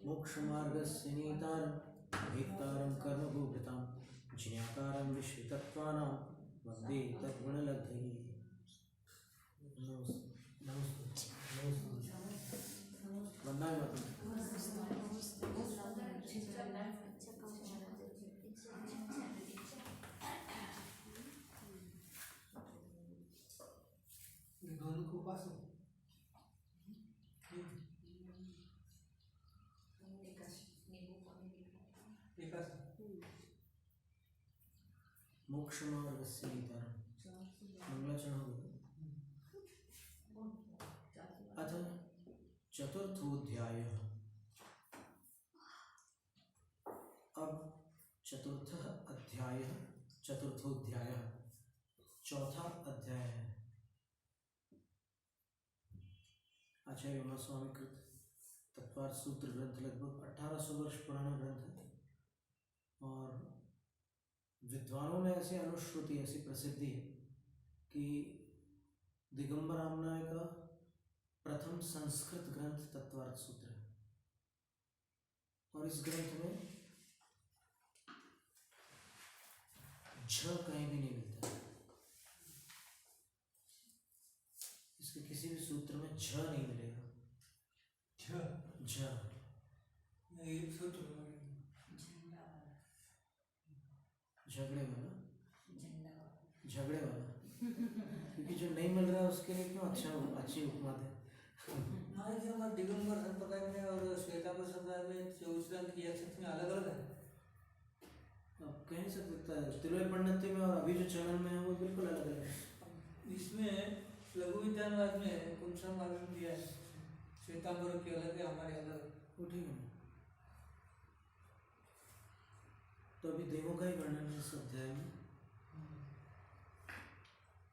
मोक्षमार्गस्य नेतारं भेत्तारं कर्मभूभृतां ज्ञातारं विश्वतत्त्वानां वन्दे तद्गुणलब्धये। वंदे मातरम। दोनों को पास हो मोक्षमार्गस्य नेतारं मंगलाचरण हो गया। अथ चतुर्थोऽध्यायः। अब चतुर्थोऽध्यायः चौथा अध्याय है। आचार्य उमास्वामी कृत तत्वार्थ सूत्र ग्रंथ लगभग 1800 वर्ष पुराना ग्रंथ है और विद्वानों में ऐसी अनुश्रुति, ऐसी प्रसिद्धि है कि दिगंबर रामनाय का प्रथम संस्कृत ग्रंथ तत्वार्थ सूत्र है और इस ग्रंथ में झ कहीं भी नहीं मिलता है। इसके किसी भी सूत्र में झ नहीं मिलेगा। झ एक सूत्र झगड़े वाला क्योंकि जो नहीं मिल रहा है उसके लिए क्यों अच्छी उपमा है। हाँ, जो हमारे दिगंबर संप्रदाय में और श्वेतांबर संप्रदाय में जो उस ग्रंथ की अक्षर में अलग अलग है। अब कह नहीं सकता है तिलय पंडित में और अभी जो चरण में है वो बिल्कुल अलग अलग है। इसमें लघु विज्ञानवाद में कौन सा मार्ग दिया है, श्वेतांबर की अलग है, हमारे अलग है। वो ठीक है। तो अभी देवों का ही वर्णन है इस अध्याय में।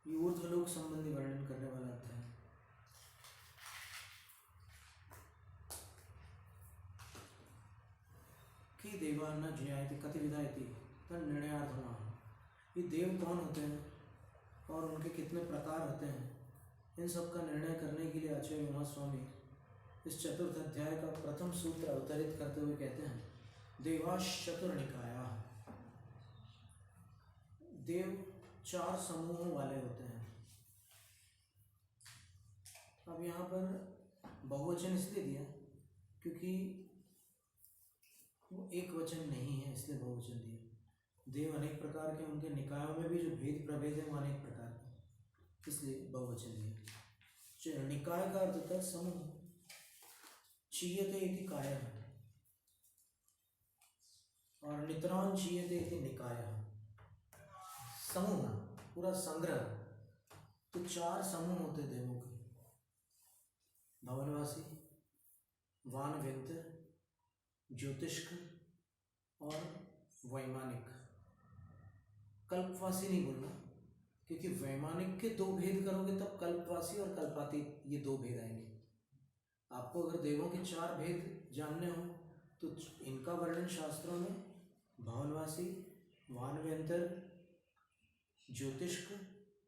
ये ऊर्ध्वलोक संबंधी वर्णन करने वाला अध्याय है। कि देवा न ज्ञायते कति विधायते तन्निर्णयार्थमाः। ये देव कौन होते हैं और उनके कितने प्रकार होते हैं, इन सब का निर्णय करने के लिए आचार्य उमास्वामी इस चतुर्थ अध्याय का प्रथम सूत्र अवतरित करते हुए कहते हैं देवाश्चतुर्निकायाः। देव 4 समूहों वाले होते हैं। अब यहाँ पर बहुवचन इसलिए दिया क्योंकि वो एक वचन नहीं है, इसलिए बहुवचन दिया। देव अनेक प्रकार के, उनके निकायों में भी जो भेद प्रभेद है वो अनेक प्रकार के, इसलिए बहुवचन दिया। निकाय का अर्थ होता है समूह। चीयते इति कायः और नितरान चीयते इति निकायः। समूह पूरा संग्रह। तो 4 समूह होते देवों के, भवनवासी, वानव्यंतर, ज्योतिष्क और वैमानिक। कल्पवासी नहीं बोलना क्योंकि वैमानिक के 2 भेद करोगे तब कल्पवासी और कल्पातीत ये 2 भेद आएंगे। आपको अगर देवों के 4 भेद जानने हो तो इनका वर्णन शास्त्रों में भवनवासी, वानव्यंतर, ज्योतिष्क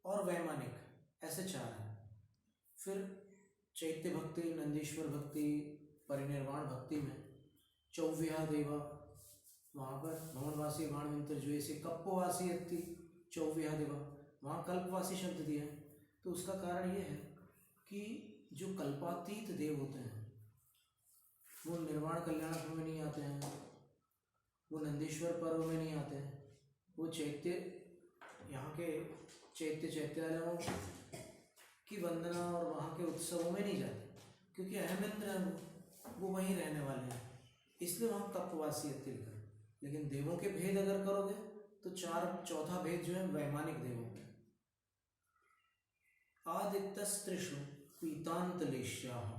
और वैमानिक ऐसे 4 हैं। फिर चैत्य भक्ति, नंदीश्वर भक्ति, परिनिर्वाण भक्ति में चौव्या देवा, वहाँ पर भवनवासी, वाणव्यंतर, जो ऐसे कप्पवासी अति चौव्या देवा, वहाँ कल्पवासी शब्द दिया है। तो उसका कारण ये है कि जो कल्पातीत देव होते हैं वो निर्वाण कल्याण में नहीं आते हैं, वो नंदीश्वर पर्व में नहीं आते हैं, वो चैत्य, यहाँ के चैत्यालयों की वंदना और वहाँ के उत्सवों में नहीं जाते क्योंकि अहम इंद्र हैं, वो वहीं रहने वाले हैं, इसलिए वहाँ कप्पवासी अति लिखा। लेकिन देवों के भेद अगर करोगे तो चौथा भेद जो है वैमानिक देवों के। आदित्यस्त्रिषु पीतांतलेश्याः।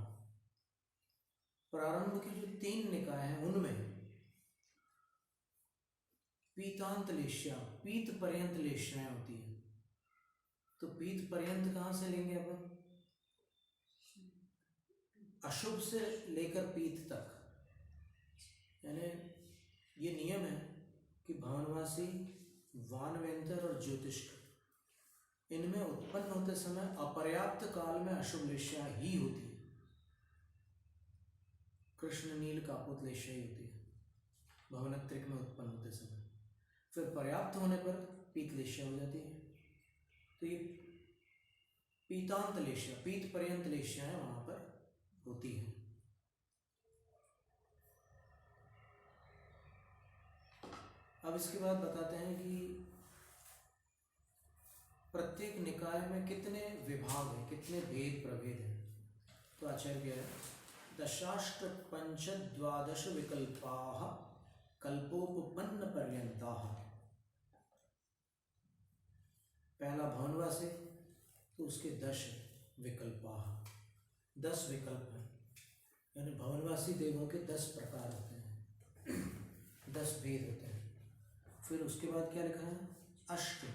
प्रारंभ की जो 3 निकाय हैं उनमें पीतांतलेश्या, पीत पर्यंत लेश्याएं होती है। तो पीत पर्यंत कहाँ से लेंगे अपन? अशुभ से लेकर पीत तक। यानी ये नियम है कि भवनवासी, वानव्यंतर और ज्योतिष्क, इनमें उत्पन्न होते समय अपर्याप्त काल में अशुभ लेश्या ही होती है। कृष्ण नील कापोत लेशयी होती है भवनत्रिक में उत्पन्न होते समय। फिर पर्याप्त होने पर पीत लेशा हो जाती है। तो ये पीतांत लेशा, पीत पर्यंत लेशाएं वहां पर होती है। अब इसके बाद बताते हैं कि प्रत्येक निकाय में कितने विभाग हैं, कितने भेद प्रभेद हैं। तो आचार्य कह रहे हैं दशाष्ट पंच द्वादश विकल्पाः कल्पोपपन्न पर्यंताः। पहला भवनवासी, तो उसके 10 विकल्पाः, 10 विकल्प हैं, यानी भवनवासी देवों के 10 प्रकार होते हैं, 10 भेद होते हैं। फिर उसके बाद क्या लिखा है, अष्ट,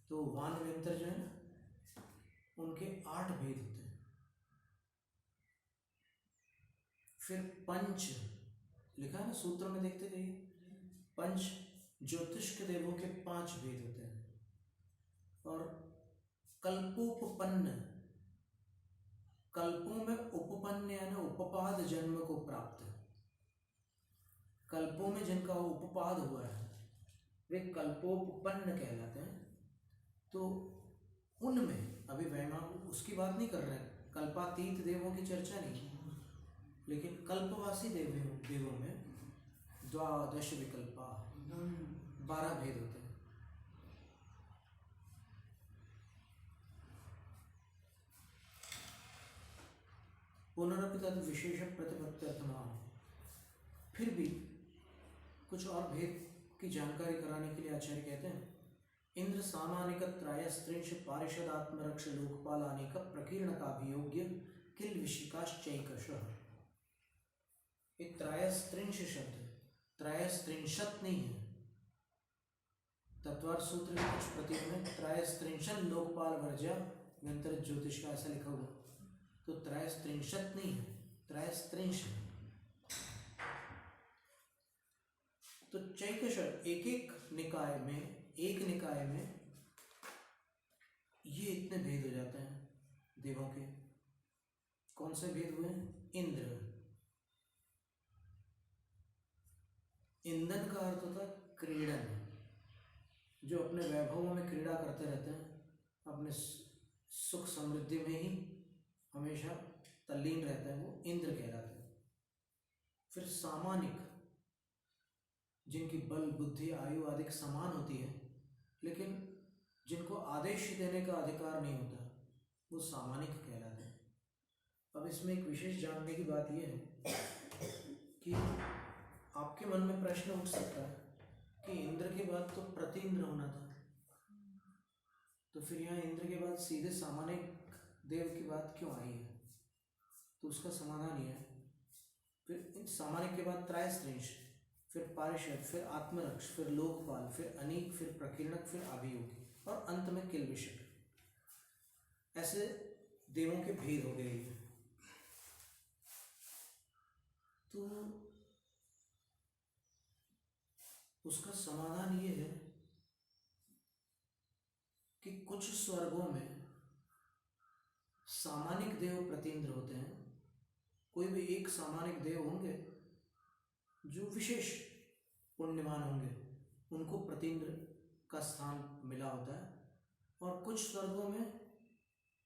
तो वान व्यंतर जो है ना उनके 8 भेद होते हैं। फिर पंच लिखा है ना सूत्र में, देखते जाइए, पंच ज्योतिष के देवों के 5 भेद होते हैं। और कल्पोपपन्न, कल्पों में उपपन्न यानी उपपाद जन्म को प्राप्त, कल्पों में जिनका उपपाद हुआ है वे कल्पोपपन्न कहलाते हैं। तो उनमें अभी वैमानिक उसकी बात नहीं कर रहे हैं, कल्पातीत देवों की चर्चा नहीं, लेकिन कल्पवासी देवों में द्वादश विकल्पा, 12 भेद होते हैं। पुनरपि तद विशेष प्रतिपत्त्यर्थमा, फिर भी कुछ और भेद की जानकारी कराने के लिए आचार्य कहते हैं इंद्र सामानिक त्रयस्त्रिंश पारिषदात्मरक्ष लोकपालानिक प्रकीर्ण का अभियोग्य किल विशिकाश्चैकशः। ये त्रयस्त्रिंश शब्द, त्रयस्त्रिंशत नहीं है, तत्वार्थ सूत्र में कुछ प्रतीक में त्रयस्त्रिंशन लोकपाल वर्ज्य व्यंतर ज्योतिष का ऐसा लिखा हुआ, तो त्रयस्त्रिंशत नहीं है, त्रयस्त्रिंश है। तो चैकश एक एक निकाय में, एक निकाय में ये इतने भेद हो जाते हैं देवों के। कौन से भेद हुए? इंद्र, इंधन का अर्थ होता है क्रीड़न, जो अपने वैभवों में क्रीड़ा करते रहते हैं, अपने सुख समृद्धि में ही हमेशा तल्लीन रहते हैं, वो इंद्र कहलाते हैं। फिर सामानिक, जिनकी बल बुद्धि आयु आदि समान होती है लेकिन जिनको आदेश देने का अधिकार नहीं होता, वो सामानिक कहलाते हैं। अब इसमें एक विशेष जानने की बात यह है कि आपके मन में प्रश्न उठ सकता है कि इंद्र के बाद तो प्रतीन्द्र होना था, तो फिर यहाँ इंद्र के बाद सीधे सामानिक देव की बात क्यों आई है? तो उसका समाधान यह है, फिर सामानिक के बाद त्रयस्त्रिंश, फिर पारिषद, फिर आत्मरक्ष, फिर लोकपाल, फिर अनीक, फिर प्रकीर्णक, फिर अभियोगी और अंत में किलविषक, ऐसे देवों के भेद हो गए। तो उसका समाधान ये है कि कुछ स्वर्गों में सामानिक देव प्रतीन्द्र होते हैं, कोई भी एक सामानिक देव होंगे जो विशेष पुण्यवान होंगे, उनको प्रतीन्द्र का स्थान मिला होता है। और कुछ स्वर्गों में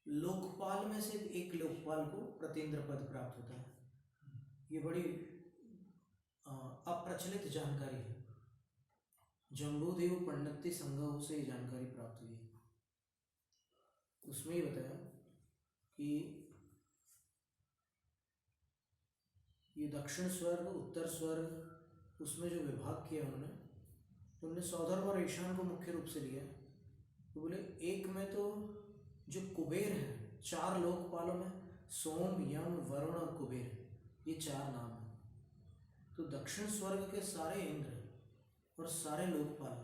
लोकपाल में से एक लोकपाल को प्रतीन्द्र पद प्राप्त होता है। ये बड़ी अप्रचलित जानकारी है, जम्बूदेव पंडित संग्रह से ये जानकारी प्राप्त हुई है। उसमें ही बताया कि ये दक्षिण स्वर्ग, उत्तर स्वर्ग, उसमें जो विभाग किया उन्होंने सौधर्म और ईशान को मुख्य रूप से लिया। तो बोले एक में तो जो कुबेर है, 4 लोकपालों में सोम, यम, वरुण और कुबेर, ये 4 नाम हैं। तो दक्षिण स्वर्ग के सारे इंद्र और सारे लोकपाल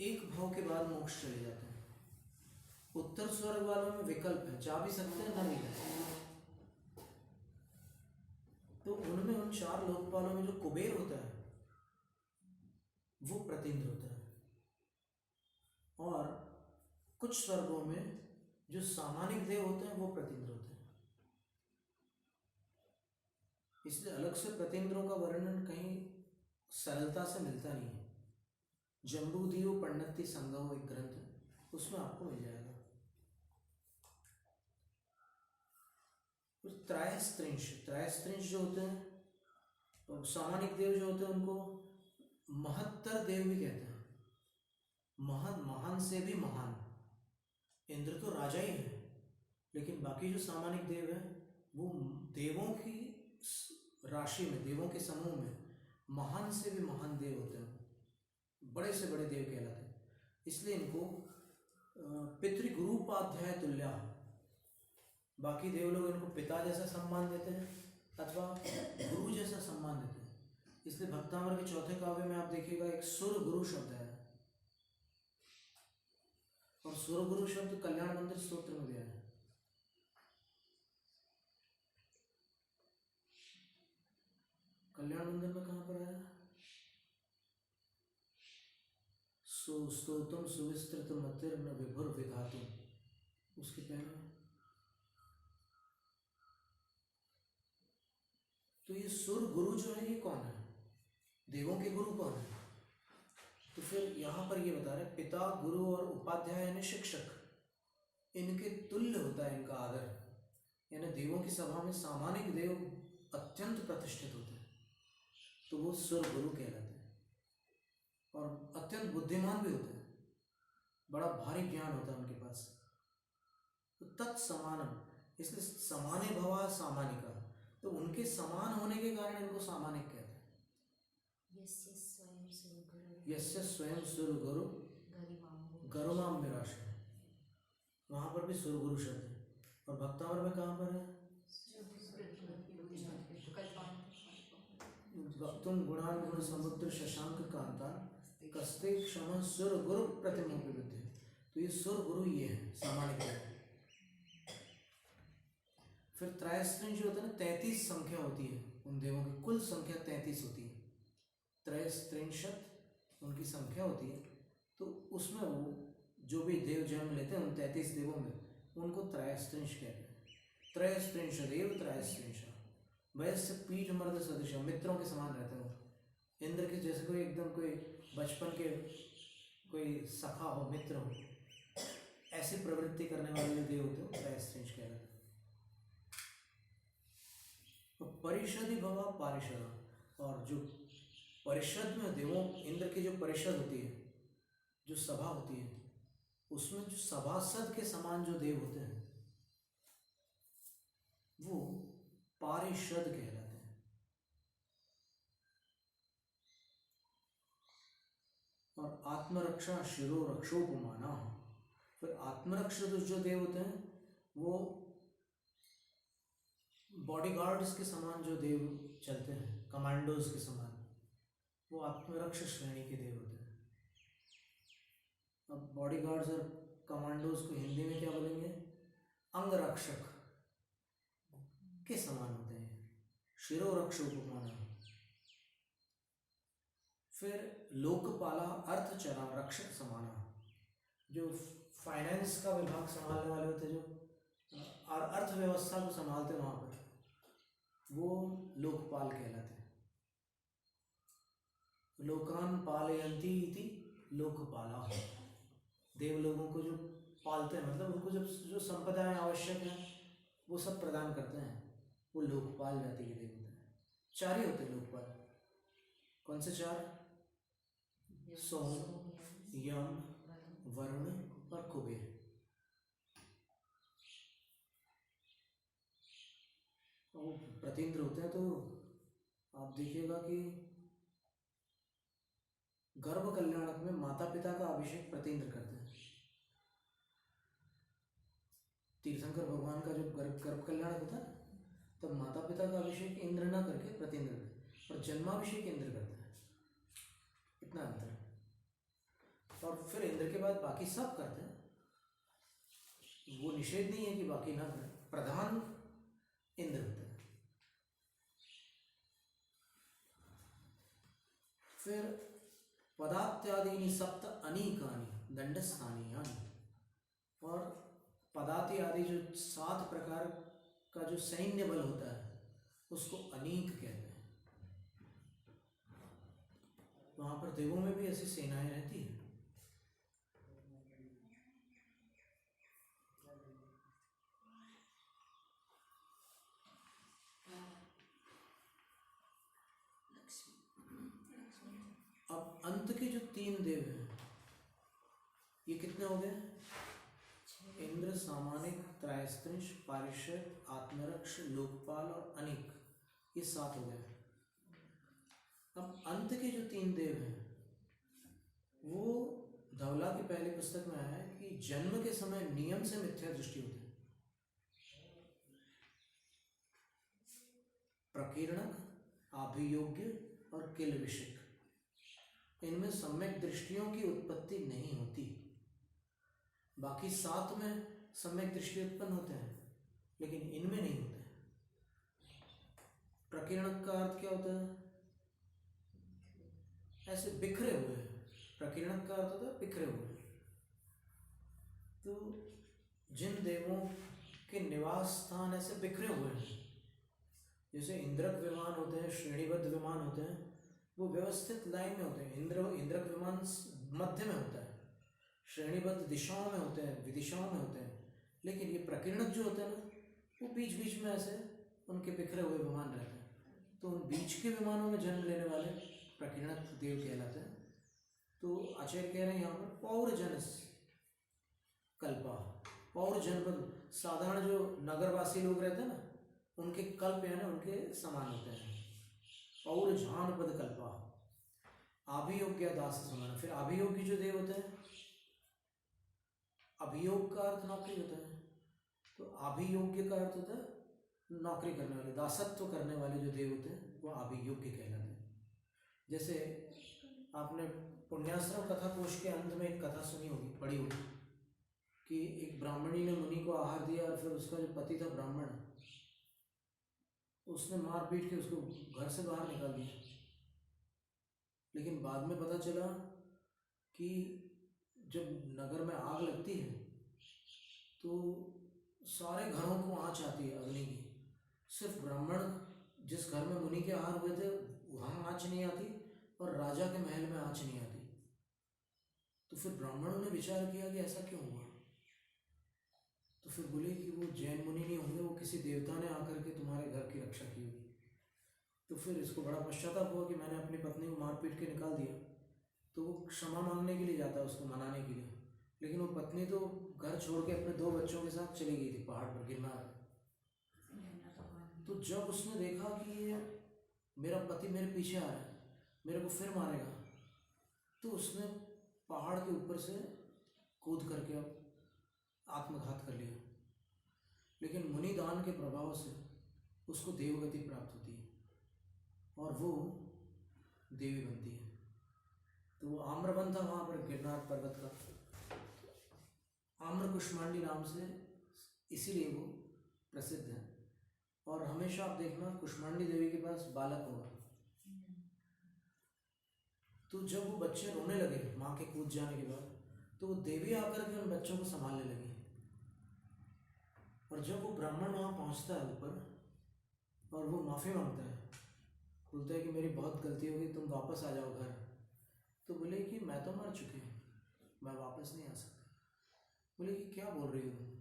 एक भाव के बाद मोक्ष चले जाते हैं। उत्तर स्वर्ग वालों में विकल्प है, जा भी सकते हैं, ना भी जा सकते। तो उनमें उन 4 लोकपालों में जो कुबेर होता है वो प्रतीन्द्र होता है, और कुछ स्वर्गों में जो सामानिक देव होते हैं वो प्रतीन्द्र होते हैं। इसलिए अलग से प्रतीन्द्रों का वर्णन कहीं सरलता से मिलता नहीं है। जम्बूदीयो पंडिती संगम एक ग्रंथ है, उसमें आपको मिल जाएगा। फिर त्रयस्त्रिंश जो होते हैं, और सामानिक देव जो होते हैं उनको महत्तर देव भी कहते हैं। महान से भी महान। इंद्र तो राजा ही है, लेकिन बाकी जो सामानिक देव है वो देवों की राशि में, देवों के समूह में महान से भी महान देव होते हैं, बड़े से बड़े देव कहलाते हैं। इसलिए इनको पितृगुरुपाध्याय तुल्या, बाकी देव लोग इनको पिता जैसा सम्मान देते हैं अथवा गुरु जैसा सम्मान देते हैं। इसलिए भक्तामर के चौथे काव्य में आप देखिएगा एक सुर गुरु शब्द है, और सुर गुरु शब्द कल्याण मंदिर स्तोत्र में दिया है। कल्याण मंदिर में कहां पर है? स्तोत्रम सुविस्तृत मतिर्न विभुर विधातुम, उसके पहले। तो ये सुर गुरु जो है ये कौन है? देवों के गुरु कौन है? तो फिर यहाँ पर ये बता रहे पिता, गुरु और उपाध्याय यानी शिक्षक, इनके तुल्य होता है इनका आदर। यानी देवों की सभा में सामानिक देव अत्यंत प्रतिष्ठित होते हैं, तो वो सुर गुरु कहलाते हैं। और अत्यंत बुद्धिमान भी होते हैं, बड़ा भारी ज्ञान होता है उनके पास। तो तत्समानम, इसलिए समाने भवा सामानिका, तो उनके समान होने के कारण इनको सामानिक कहते हैं। यस्य स्वयं सुर गुरु गरिमाम विराशे, वहां पर भी सुर गुरु शब्द है। और भक्तावर में कहाँ पर है? वक्तुम गुणान गुण समुद्र शशांक कांता कस्ते क्षम सुर गुरु प्रतिमा विरुद्ध। तो ये सुर गुरु ये है सामान्य। फिर त्रयस्त्रिंश जो होता है ना, 33 संख्या होती है उन देवों की, कुल संख्या 33 होती है। त्रयस्त्रिंशत उनकी संख्या होती है, तो उसमें वो जो भी देव जन्म लेते हैं उन 33 देवों में, उनको त्रयस्त्रिंश कहते हैं। त्रयस्त्रिंश देव त्रयस्त्रिंश वैश्य पीठ मर्द सदृश, मित्रों के समान रहते हैं। इंद्र के जैसे कोई एकदम कोई बचपन के कोई सखा हो, मित्र हो, ऐसी प्रवृत्ति करने वाले जो देव होते हैं त्रयस्त्रिंश कहलाते हैं। तो परिषदि भवा पारिषद, और जो परिषद में देवों, इंद्र की जो परिषद होती है, जो सभा होती है, उसमें जो सभासद के समान जो देव होते हैं वो पारिषद कहलाते हैं। और आत्मरक्षा शिरो रक्षोपमाना, फिर आत्मरक्षा जो देव होते हैं वो बॉडीगार्ड्स के समान जो देव चलते हैं, कमांडोज के समान, वो आत्मरक्षा श्रेणी के देव होते हैं। अब बॉडीगार्ड्स और कमांडोज को हिंदी में क्या बोलेंगे? अंगरक्षक के समान होते हैं, शिरो रक्षोपमाना। फिर लोकपाला अर्थचरा रक्षक समाना, जो फाइनेंस का विभाग संभालने वाले होते, जो अर्थव्यवस्था को संभालते हैं वहाँ पर, वो लोकपाल कहलाते हैं। लोकान पालयन्ति इति लोकपाला, देव लोगों को जो पालते हैं, मतलब उनको जो संपदाएं आवश्यक हैं वो सब प्रदान करते हैं, वो लोकपाल जाति के देव होते हैं। 4 ही होते हैं लोकपाल। कौन से 4? सोम, यम, वरुण और कुबेर। वो प्रतीन्द्र होते हैं। तो आप देखिएगा कि गर्भ कल्याणक में माता पिता का अभिषेक प्रतीन्द्र करते हैं। तीर्थंकर भगवान का जो गर्भ कल्याणक होता है, तब माता पिता का अभिषेक इंद्र ना करके प्रतीन्द्र करते हैं, और जन्माभिषेक इंद्र करते हैं। इतना अंतर है। और फिर इंद्र के बाद बाकी सब करते हैं, वो निषेध नहीं है कि बाकी ना करें, प्रधान इंद्र होता है। फिर पदात्यादीनि सप्त अनीकानि दंडस्थानीयानि, और पदाति आदि जो 7 प्रकार का जो सैन्य बल होता है उसको अनीक कहते हैं। वहां पर देवों में भी ऐसी सेनाएं रहती हैं। अब अंत के जो 3 देव हैं, ये कितने हो गए? इंद्र, सामानिक, त्रयस्त्रिंश, पारिषद, आत्मरक्ष, लोकपाल और अनिक, ये 7 हो गए। अब अंत के जो 3 देव हैं, वो धवला की पहली पुस्तक में आया है कि जन्म के समय नियम से मिथ्या दृष्टि होती है। प्रकीर्णक, अभियोग्य और किलविषक, इनमें सम्यक दृष्टियों की उत्पत्ति नहीं होती। बाकी 7 में सम्यक दृष्टि उत्पन्न होते हैं, लेकिन इनमें नहीं होते। प्रकीर्णक का अर्थ क्या होता है? ऐसे बिखरे हुए हैं। प्रकीर्णक का अर्थ होता है बिखरे हुए। तो जिन देवों के निवास स्थान ऐसे बिखरे हुए हैं, जैसे इंद्रक विमान होते हैं, श्रेणीबद्ध विमान होते हैं, वो व्यवस्थित लाइन में होते हैं। इंद्रक विमान मध्य में होता है, श्रेणीबद्ध दिशाओं में होते हैं, विदिशाओं में होते हैं। लेकिन ये प्रकीर्णक जो होते हैं ना, वो बीच बीच में ऐसे उनके बिखरे हुए विमान रहते हैं। तो उन बीच के विमानों में जन्म लेने वाले प्रकीर्णक देव कहलाते हैं। तो आचार्य कह रहे हैं यहाँ पर पौरजनस कल्पा। पौर जनपद, साधारण जो नगरवासी लोग रहते हैं ना, उनके कल्प यानी उनके समान होते हैं। पौर जानपद कल्पा। अभियोग्य दास समान। फिर अभियोग्य जो देव होते हैं, अभियोग का अर्थ नौकरी होता है, तो अभियोग्य का अर्थ होता है नौकरी करने वाले, दासत्व करने वाले जो देव होते हैं वो अभियोग्य कहलाते हैं। जैसे आपने पुण्याश्रम कथा कोश के अंत में एक कथा सुनी होगी, पढ़ी होगी, कि एक ब्राह्मणी ने मुनि को आहार दिया और फिर उसका जो पति था ब्राह्मण, उसने मार पीट के उसको घर से बाहर निकाल दिया। लेकिन बाद में पता चला कि जब नगर में आग लगती है तो सारे घरों को आँच आती है अग्नि की। सिर्फ ब्राह्मण जिस घर में मुनि के आहार हुए थे वहाँ आँच नहीं आती, और राजा के महल में आँच नहीं आती। तो फिर ब्राह्मणों ने विचार किया कि ऐसा क्यों हुआ। तो फिर बोले कि वो जैन मुनि नहीं होंगे, वो किसी देवता ने आकर के तुम्हारे घर की रक्षा की होगी। तो फिर इसको बड़ा पश्चाताप हुआ कि मैंने अपनी पत्नी को मार पीट के निकाल दिया। तो वो क्षमा मांगने के लिए जाता है, उसको मनाने के लिए। लेकिन वो पत्नी तो घर छोड़ के अपने 2 बच्चों के साथ चली गई थी पहाड़ पर, गिरनार। तो जब उसने देखा कि ये मेरा पति मेरे पीछे आ रहा है, मेरे को फिर मारेगा, तो उसने पहाड़ के ऊपर से कूद करके आत्मघात कर लिया। लेकिन मुनि दान के प्रभाव से उसको देवगति प्राप्त होती है और वो देवी बनती है। तो वो आम्रवन था वहाँ पर गिरनार पर्वत का, आम्र कुष्मांडी नाम से, इसीलिए वो प्रसिद्ध है। और हमेशा आप देखना कुष्मांडी देवी के पास बालक होगा। तो जब वो बच्चे रोने लगे माँ के कूद जाने के बाद, तो वो देवी आकर के उन बच्चों को संभालने लगी। और जब वो ब्राह्मण वहाँ पहुँचता है ऊपर और वो माफ़ी मांगता है, बोलता है कि मेरी बहुत गलती हो गई, तुम वापस आ जाओ घर। तो बोले कि मैं तो मर चुकी हूँ, मैं वापस नहीं आ सकती। बोले कि क्या बोल रही हो तुम।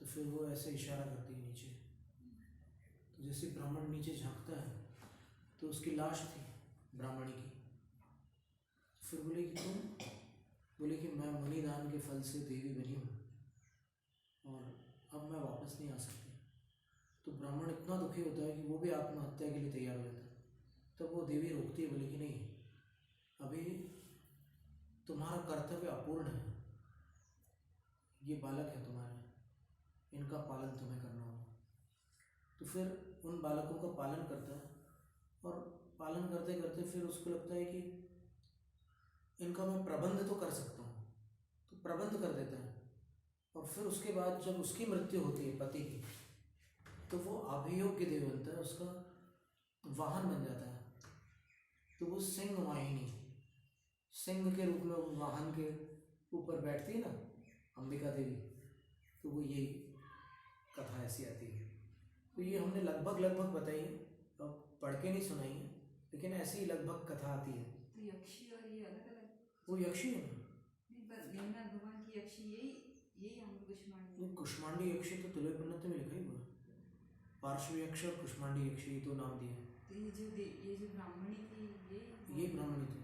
तो फिर वो ऐसे इशारा करती है नीचे। तो जैसे ब्राह्मण नीचे झांकता है तो उसकी लाश थी ब्राह्मणी की। फिर बोले कि तुम, बोले कि मैं मुनि दान के फल से देवी बनी हूँ और अब मैं वापस नहीं आ सकती। तो ब्राह्मण इतना दुखी होता है कि वो भी आत्महत्या के लिए तैयार हो जाता है। तब वो देवी रोकती है, बोले कि नहीं, अभी तुम्हारा कर्तव्य अपूर्ण है, ये बालक है तुम्हारे, इनका पालन तुम्हें करना होगा। तो फिर उन बालकों का पालन करता है और पालन करते करते फिर उसको लगता है कि इनका मैं प्रबंध तो कर सकता हूँ, तो प्रबंध कर देता है। और फिर उसके बाद जब उसकी मृत्यु होती है पति की, तो वो अभियोग्य देव बनता है, उसका वाहन बन जाता है। तो वो सिंह वाहिनी, सिंह के रूप में वो वाहन के ऊपर बैठती है ना अंबिका देवी। तो वो यही कथा ऐसी आती है। तो ये हमने लगभग लगभग बताई है, अब पढ़ के नहीं सुनाई है, लेकिन ऐसी ही लगभग कथा आती है। तो यक्षी और ये अलग अलग वो यक्षी है ना, नहीं, पर लेना भगवान की यक्षी यही यही हम कुष्मांडी वो कुष्मांडी यक्षी तो तुलय पन्नत में लिखा ही हुआ है। पार्श्व यक्ष और कुष्मांडी यक्षी ये तो नाम दिए। तो ये जो ब्राह्मणी थी ये ब्राह्मणी थी।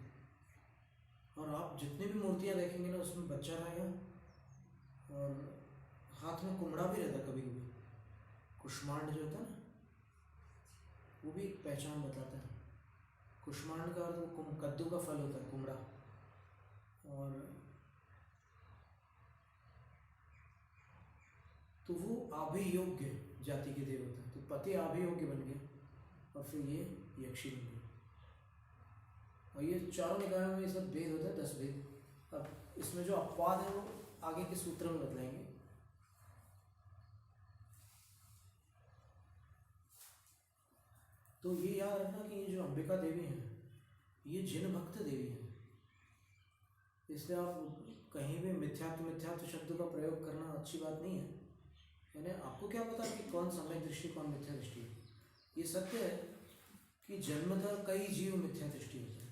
और आप जितने भी मूर्तियाँ देखेंगे ना उसमें बच्चा रहेगा और हाथ में कुमड़ा भी रहता कभी कभी। कुष्मांड जो होता है ना वो भी एक पहचान बताता है। कुष्मांड का अर्थ वो कद्दू का फल होता है, कुमड़ा। और तो वो आभियोग्य जाति के देव होते हैं, तो पति आभियोग्य बन गए और फिर ये यक्षी बन गए। और ये चारों निकायों में ये सब भेद होते हैं, 10 भेद। अब इसमें जो अपवाद है वो आगे के सूत्र में बतलाएंगे। तो ये याद रखना कि ये जो अंबिका देवी हैं ये जिन भक्त देवी हैं, इसलिए आप कहीं भी मिथ्यात्व शब्द का प्रयोग करना अच्छी बात नहीं है। यानी आपको क्या पता कि कौन सम्यक दृष्टि कौन मिथ्या दृष्टि है। ये सत्य है कि जन्मतः कई जीव मिथ्या दृष्टि होते हैं,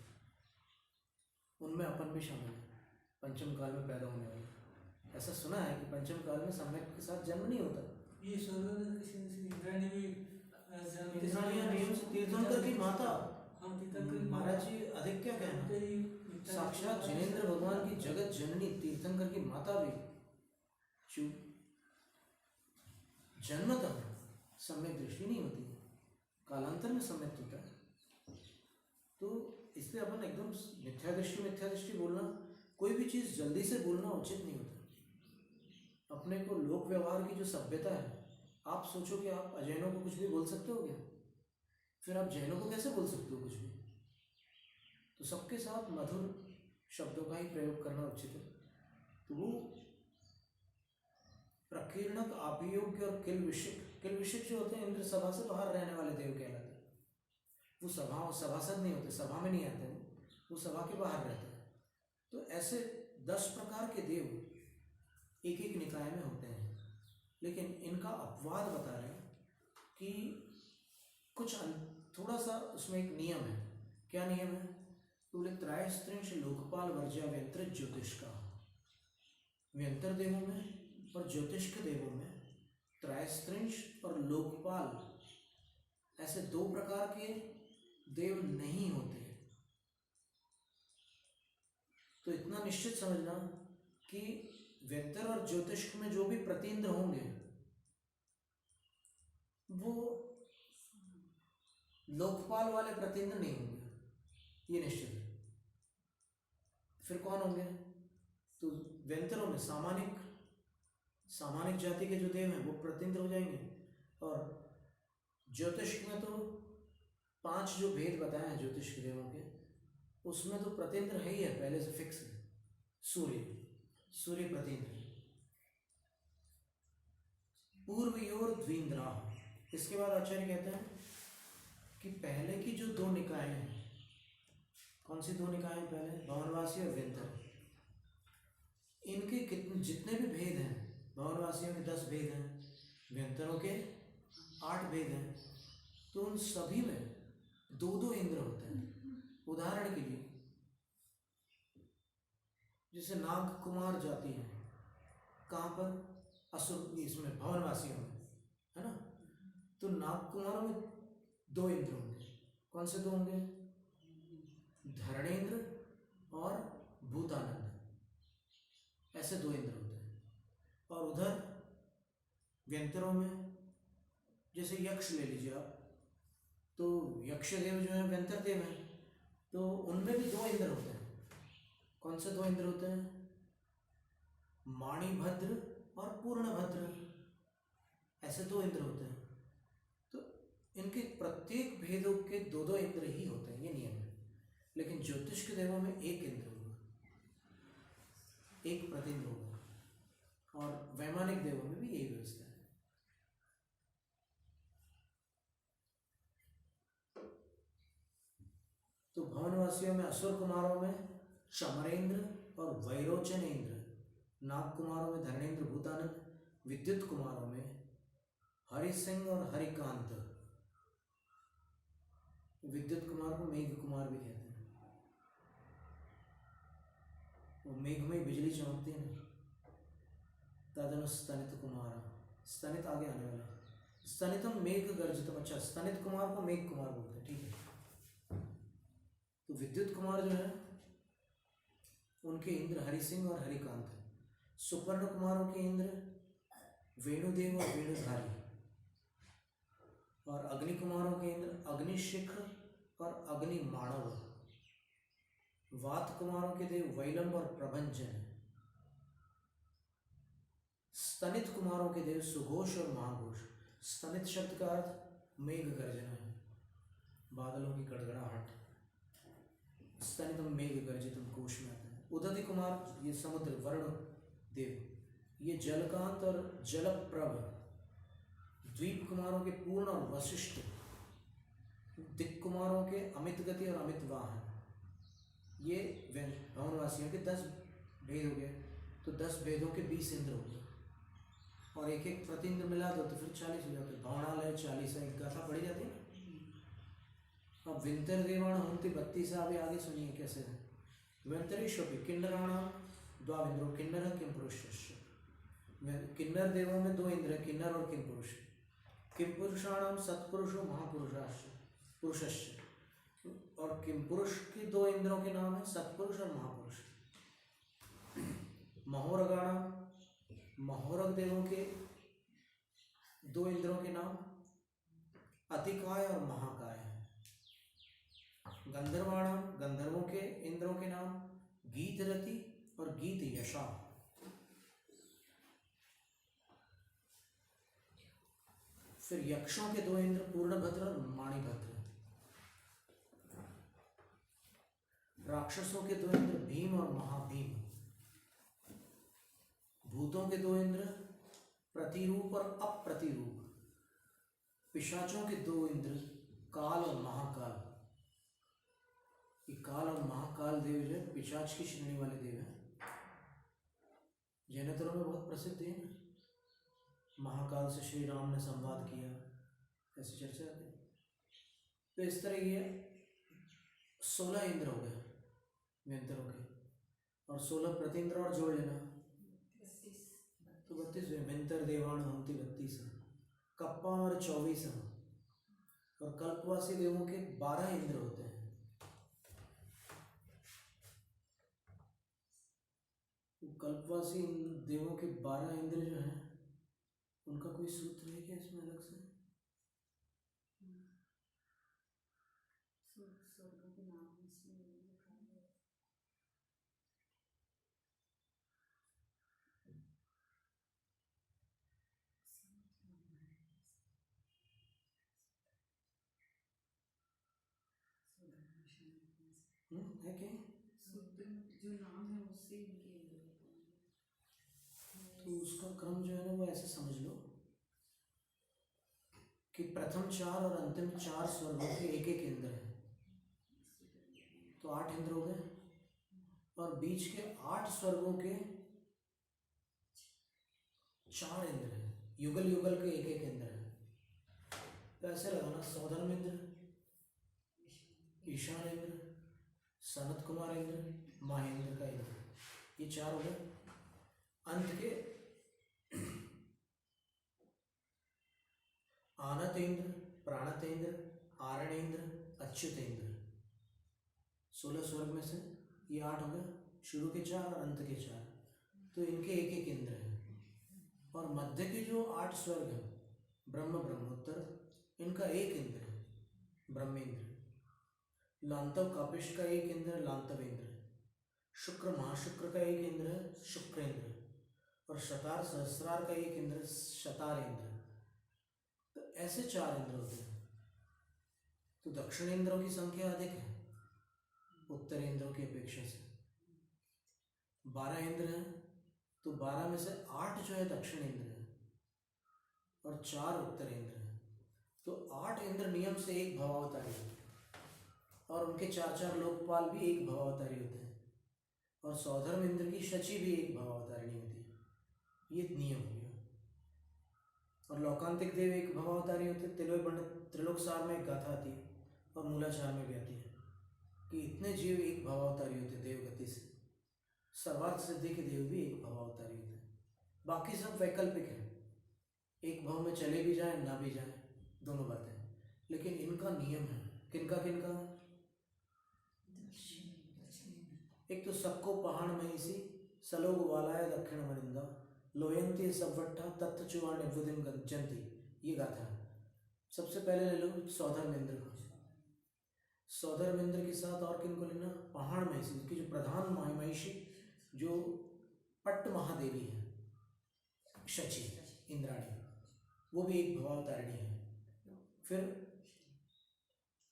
उनमें अपन भी शामिल है, पंचम काल में पैदा होने वाले। ऐसा सुना है कि पंचम काल में सम्यक के साथ जन्म नहीं होता। ये स्वर्ग किसी इंद्राणी भी इंद्राणियां नियम से तीर्थंकर की माता हम तीर्थंकर महाराज जी अधिक क्या कहना, साक्षात जिनेंद्र भगवान की जगत जननी तीर्थंकर की माता भी चूप जन्मतः सम्यक दृष्टि नहीं होती, कालांतर में सम्यक होता है। तो इसलिए अपन एकदम मिथ्या दृष्टि बोलना, कोई भी चीज़ जल्दी से बोलना उचित नहीं होता। अपने को लोक व्यवहार की जो सभ्यता है, आप सोचो कि आप अजैनों को कुछ भी बोल सकते हो क्या? फिर आप जैनों को कैसे बोल सकते हो कुछ भी? तो सबके साथ मधुर शब्दों का ही प्रयोग करना उचित है। तो वो प्रकीर्णक, आभियोग्य और किल विशिक जो होते हैं इंद्र सभा से बाहर रहने वाले देव कहलाते हैं। वो सभासद नहीं होते, सभा में नहीं आते, वो सभा के बाहर रहते हैं। तो ऐसे 10 प्रकार के देव एक एक निकाय में होते हैं, लेकिन इनका अपवाद बता रहे हैं कि कुछ थोड़ा सा उसमें एक नियम है। क्या नियम है? तो बोले त्रयस्त्रिंश लोकपाल वर्ज्य व्यंतर ज्योतिष का। व्यंतर देवों में और ज्योतिष के देवों में त्रयस्त्रिंश और लोकपाल ऐसे 2 प्रकार के देव नहीं होते। तो इतना निश्चित समझना कि व्यंतर और ज्योतिष में जो भी प्रतीन्द्र होंगे वो लोकपाल वाले प्रतीन्द्र नहीं होंगे, ये निश्चित है। फिर कौन होंगे? तो व्यंतरों में सामानिक जाति के जो देव हैं वो प्रतीन्द्र हो जाएंगे, और ज्योतिष में तो 5 जो भेद बताए हैं ज्योतिष के देवों के, उसमें तो प्रतीन्द्र है ही है, पहले से फिक्स है। सूर्य प्रतीन्द्र, पूर्वयोर द्विन्द्रा। इसके बाद आचार्य कहते हैं कि पहले की जो 2 निकायें हैं, कौन सी 2 निकायें? पहले भवनवासी और व्यंतर। इनके जितने भी भेद हैं, भवनवासियों के 10 भेद हैं, व्यंतरों के 8 भेद हैं, तो उन सभी में 2-2 इंद्र होते हैं। उदाहरण के लिए जैसे नाग कुमार जाति है, कहाँ पर? असुर, इसमें भवनवासियों में, है ना? तो नाग कुमारों में 2 इंद्र होंगे। कौन से 2 होंगे? धरणेन्द्र और भूतानंद, ऐसे 2 इंद्र होते हैं। और उधर व्यंतरों में जैसे यक्ष ले लीजिए आप, तो यक्ष देव जो है व्यंतर देव हैं, तो उनमें भी 2 इंद्र होते हैं। कौन से 2 इंद्र होते हैं? माणिभद्र और पूर्णभद्र, ऐसे 2 इंद्र होते हैं। तो इनके प्रत्येक भेदों के 2-2 इंद्र ही होते हैं, ये नियम है। लेकिन ज्योतिष के देवों में 1 इंद्र होगा, 1 प्रतिन्द्र होगा, और वैमानिक देवों में भी यही व्यवस्था है। तो भवनवासियों में, असुर कुमारों में चमरेंद्र और वैरोचनेन्द्र, नाग कुमारों में धर्मेंद्र भूतानंद, विद्युत कुमारों में हरि हरि सिंह और हरिकांत। विद्युत कुमार को मेघ कुमार भी कहते हैं। वो मेघ में बिजली चमकती है ना। तदनु स्तनित कुमार, स्तनित आगे आने वाला है। स्तनितम मेघ गर्जितम। अच्छा, स्तनित कुमार को मेघ कुमार बोलते हैं, ठीक है। तो विद्युत कुमार जो है उनके इंद्र हरि सिंह और हरिकांत है। सुपर्ण कुमारों के इंद्र वेणुदेव और वेणुधारी। और अग्नि कुमारों के इंद्र अग्निशिख और अग्नि माणव। वात कुमारों के देव वैलंब और प्रभंजन। स्तनित कुमारों के देव सुघोष और महाघोष। स्तनित शब्द का अर्थ मेघ गर्जना है, बादलों की गड़गड़ाहट। स्तनितम मेघ गर्जितम कोश में आता है। उदति कुमार ये समुद्र वरुण देव, ये जलकांत और जलप्रभ। द्वीप कुमारों के पूर्ण और वशिष्ठ। दिक् कुमारों के अमित गति और अमित वाहन। ये भवनवासियों के 10 भेद हो गए, तो 10 भेदों के 20 इंद्र हो गए। और एक एक प्रति इंद्र मिला दो तो फिर 40 हो जाते। भवनालय 40 है, एक गाथा पढ़ी जाती है ना। अब विंतर देवाण होती 32 अभी आगे सुनिए कैसे है। विंतरेश्वपी किन्नराणाम द्वाविंद्रो किन्नर किम पुरुष। किन्नर देवों में 2 इंद्र, किन्नर और किम पुरुष। किम पुरुषाणाम सत्पुरुषो महापुरुषाश्च पुरुषश्च। और किम पुरुष के 2 इंद्रों के नाम है सत्पुरुष और महापुरुष। महोरगाणाम, महोरग देवों के 2 इंद्रों के नाम अतिकाय और महाकाय है। गंधर्वाणाम, गंधर्वों के इंद्रों के नाम गीतरति और गीत यशा। फिर यक्षों के 2 इंद्र पूर्णभद्र और माणिभद्र। राक्षसों के 2 इंद्र भीम और महाभीम। भूतों के 2 इंद्र प्रतिरूप और अप्रतिरूप। पिशाचों के 2 इंद्र काल और महाकाल। ये काल और महाकाल देव जो है पिशाच की श्रेणी वाले देव हैं। जैनतरों में बहुत प्रसिद्ध है। महाकाल से श्री राम ने संवाद किया, ऐसी चर्चा है। तो इस तरह ये 16 इंद्र हो गए व्यंतरों के, और 16 प्रतिंद्र और जोड़ लेना तो 32 हुए। व्यंतर देवाण होती 32 है। कप्पा और 24 है। और कल्पवासी देवों के 12 इंद्र होते हैं। कल्पवासी देवों के 12 इंद्र जो हैं उनका कोई सूत्र है क्या इसमें अलग से? स्वर्गों के नाम इसमें लिखा है। है क्या? सूत्र जो नाम है उससे इनके तो उसका क्रम जो है ना वो ऐसे समझ लो कि प्रथम 4 और अंतिम 4 स्वर्गों के एक एक इंद्र है, तो 8 इंद्र हो गए। और बीच के 8 स्वर्गों के 4 इंद्र हैं, युगल युगल के एक एक इंद्र है। तो ऐसे लगाना सौधर्म इंद्र, ईशान इंद्र, सनत कुमार इंद्र, महेंद्र का इंद्र, ये 4 हो गए। अंत के आनतेंद्र, प्राणतेंद्र, आरणेंद्र, अच्युतेंद्र। 16 स्वर्ग में से ये 8 हो गए, शुरू के 4 और अंत के 4, तो इनके एक एक इंद्र हैं। और मध्य के जो 8 स्वर्ग हैं ब्रह्म ब्रह्मोत्तर, इनका एक इंद्र है ब्रह्मेंद्र। लांतव कापिश का एक इंद्र लांतवेंद्र। शुक्र महाशुक्र का एक इंद्र है शुक्रेंद्र। और शतार सहस्रार का एक इंद्र शतारेंद्र। तो ऐसे 4 इंद्र होते हैं। तो दक्षिण इंद्रों की संख्या अधिक है उत्तर इंद्रों की अपेक्षा से। 12 इंद्र हैं, तो 12 में से 8 जो है दक्षिण इंद्र है और 4 उत्तर इंद्र हैं। तो 8 इंद्र नियम से एक भवावतारी है, और उनके 4-4 लोकपाल भी एक भवावतारी होते हैं। और सौधर्म इंद्र की शची भी एक भवावतारिणी होती है। ये नियम हो गया। और लोकांतिक देव एक भवावतारी होते हैं। त्रिलोकसार में एक गाथा आती है और मूलाचार में भी आती है कि इतने जीव एक भवावतारी होते देव गति से। सर्वार्थ सिद्धि के देव भी एक भवावतारी होते हैं, बाकी सब वैकल्पिक है, एक भाव में चले भी जाए ना भी जाए, दोनों बातें। लेकिन इनका नियम है, किनका किनका? एक तो सबको पहाड़ महिषी सलोग वालाय दक्षिण मरिंदा लोयंती सबवट्ठा तत्चुआ निबुदिन गंजंती, ये गाथा है। सबसे पहले ले लो सौधर्मेंद्र को। सौधर्मेंद्र के साथ और किनको लेना? पहाड़ महिषी की जो प्रधान महिषी जो पट्ट महादेवी है, शची इंद्राणी, वो भी एक भवावतारिणी है। फिर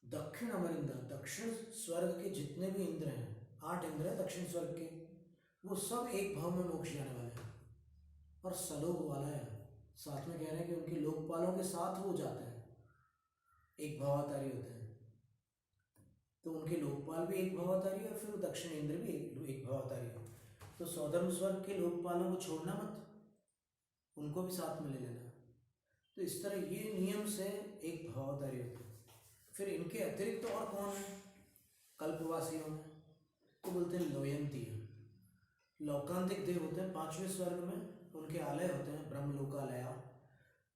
दक्षिण अमरिंदा, दक्षिण स्वर्ग के जितने भी इंद्र हैं, 8 इंद्र हैं दक्षिण स्वर्ग के, वो सब एक भाव में मोक्ष जाने वाले हैं। और सलोक वाला है, साथ में कह रहे हैं कि उनके लोकपालों के साथ वो जाते हैं, एक भवावतारी होते हैं। तो उनके लोकपाल भी एक भवावतारी है और फिर दक्षिण इंद्र भी एक भवावतारी है। तो सौधर्म स्वर्ग के लोकपालों को छोड़ना मत, उनको भी साथ में ले लेना। तो इस तरह ये नियम से एक भवावतारी होते हैं। फिर इनके अतिरिक्त तो और कौन है कल्पवासियों में? तो बोलते हैं लोयंती है। लोकांतिक देव होते हैं 5वें स्वर्ग में, उनके आलय होते हैं ब्रह्मलोकालया।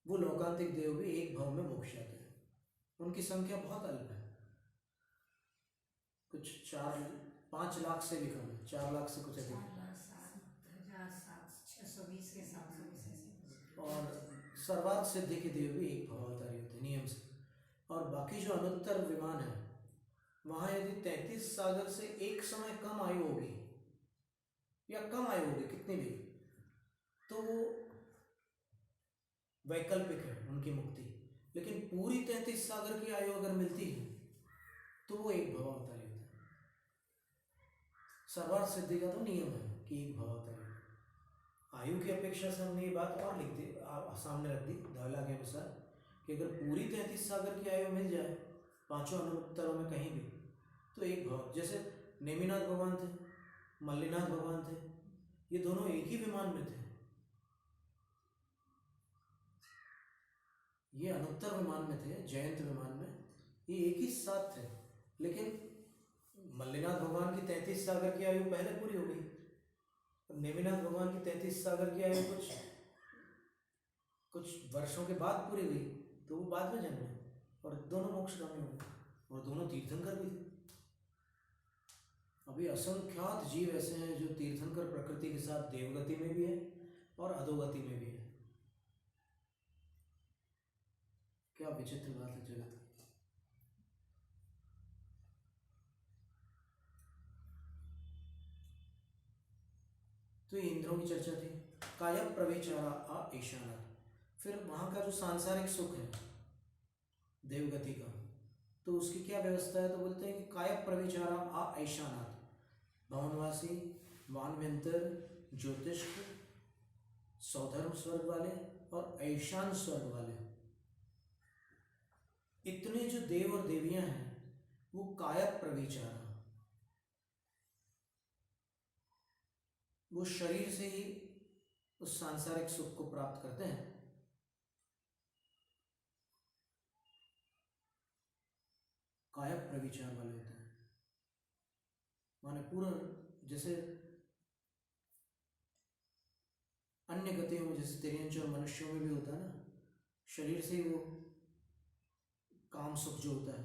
वो लोकांतिक देव भी एक भाव में मोक्ष जाते हैं। उनकी संख्या बहुत अल्प है, कुछ 5 लाख से भी कम है, 4 लाख से कुछ अधिक। और सर्वार्थ सिद्धि के देव भी एक भवावतारी होते हैं नियम से। और बाकी जो अनुत्तर विमान है, वहाँ यदि 33 सागर से एक समय कम आयु होगी या कम आयु होगी कितनी भी, तो वो वैकल्पिक है उनकी मुक्ति। लेकिन पूरी 33 सागर की आयु अगर मिलती है तो वो एक भवावतारी होता है। सर्वार्थ सिद्धि का तो नियम है कि एक भवावतारी। आयु की अपेक्षा से हमने ये बात और लिख दी, सामने रख दी धवला के अनुसार, कि अगर पूरी 33 सागर की आयु मिल जाए 5 अनुत्तरों में कहीं भी, तो एक भाव। जैसे नेमिनाथ भगवान थे, मल्लिनाथ भगवान थे, ये दोनों एक ही विमान में थे। ये अनुत्तर विमान में थे, जयंत विमान में, ये एक ही साथ थे। लेकिन मल्लिनाथ भगवान की 33 सागर की आयु पहले पूरी हो गई, नेमिनाथ भगवान की 33 सागर की आयु कुछ वर्षों के बाद पूरी हुई, तो वो बाद में जन्मे और दोनों मोक्षगामी हुए और दोनों तीर्थंकर भी थे। अभी असंख्यात जीव ऐसे हैं जो तीर्थंकर प्रकृति के साथ देवगति में भी है और अधोगति में भी है। क्या विचित्र बात है जगत। तो ये इंद्रों की चर्चा थी। काया प्रवेचारा आ ईशानाथ। फिर वहाँ का जो सांसारिक सुख है देवगति का, तो उसकी क्या व्यवस्था है? तो बोलते हैं कि काया प्रवेचारा आ ईशानाथ, भवनवासी, वानव्यंतर, ज्योतिष्क, सौधर्म स्वर्ग वाले और ऐशान स्वर्ग वाले, इतने जो देव और देवियां हैं वो काया प्रवेचारा, वो शरीर से ही उस सांसारिक सुख को प्राप्त करते हैं। काया प्रविचार वाले होते हैं, माने पूरा जैसे अन्य गतियों में, जैसे तिर्यंच और मनुष्यों में भी होता है ना, शरीर से ही वो काम सुख जो होता है,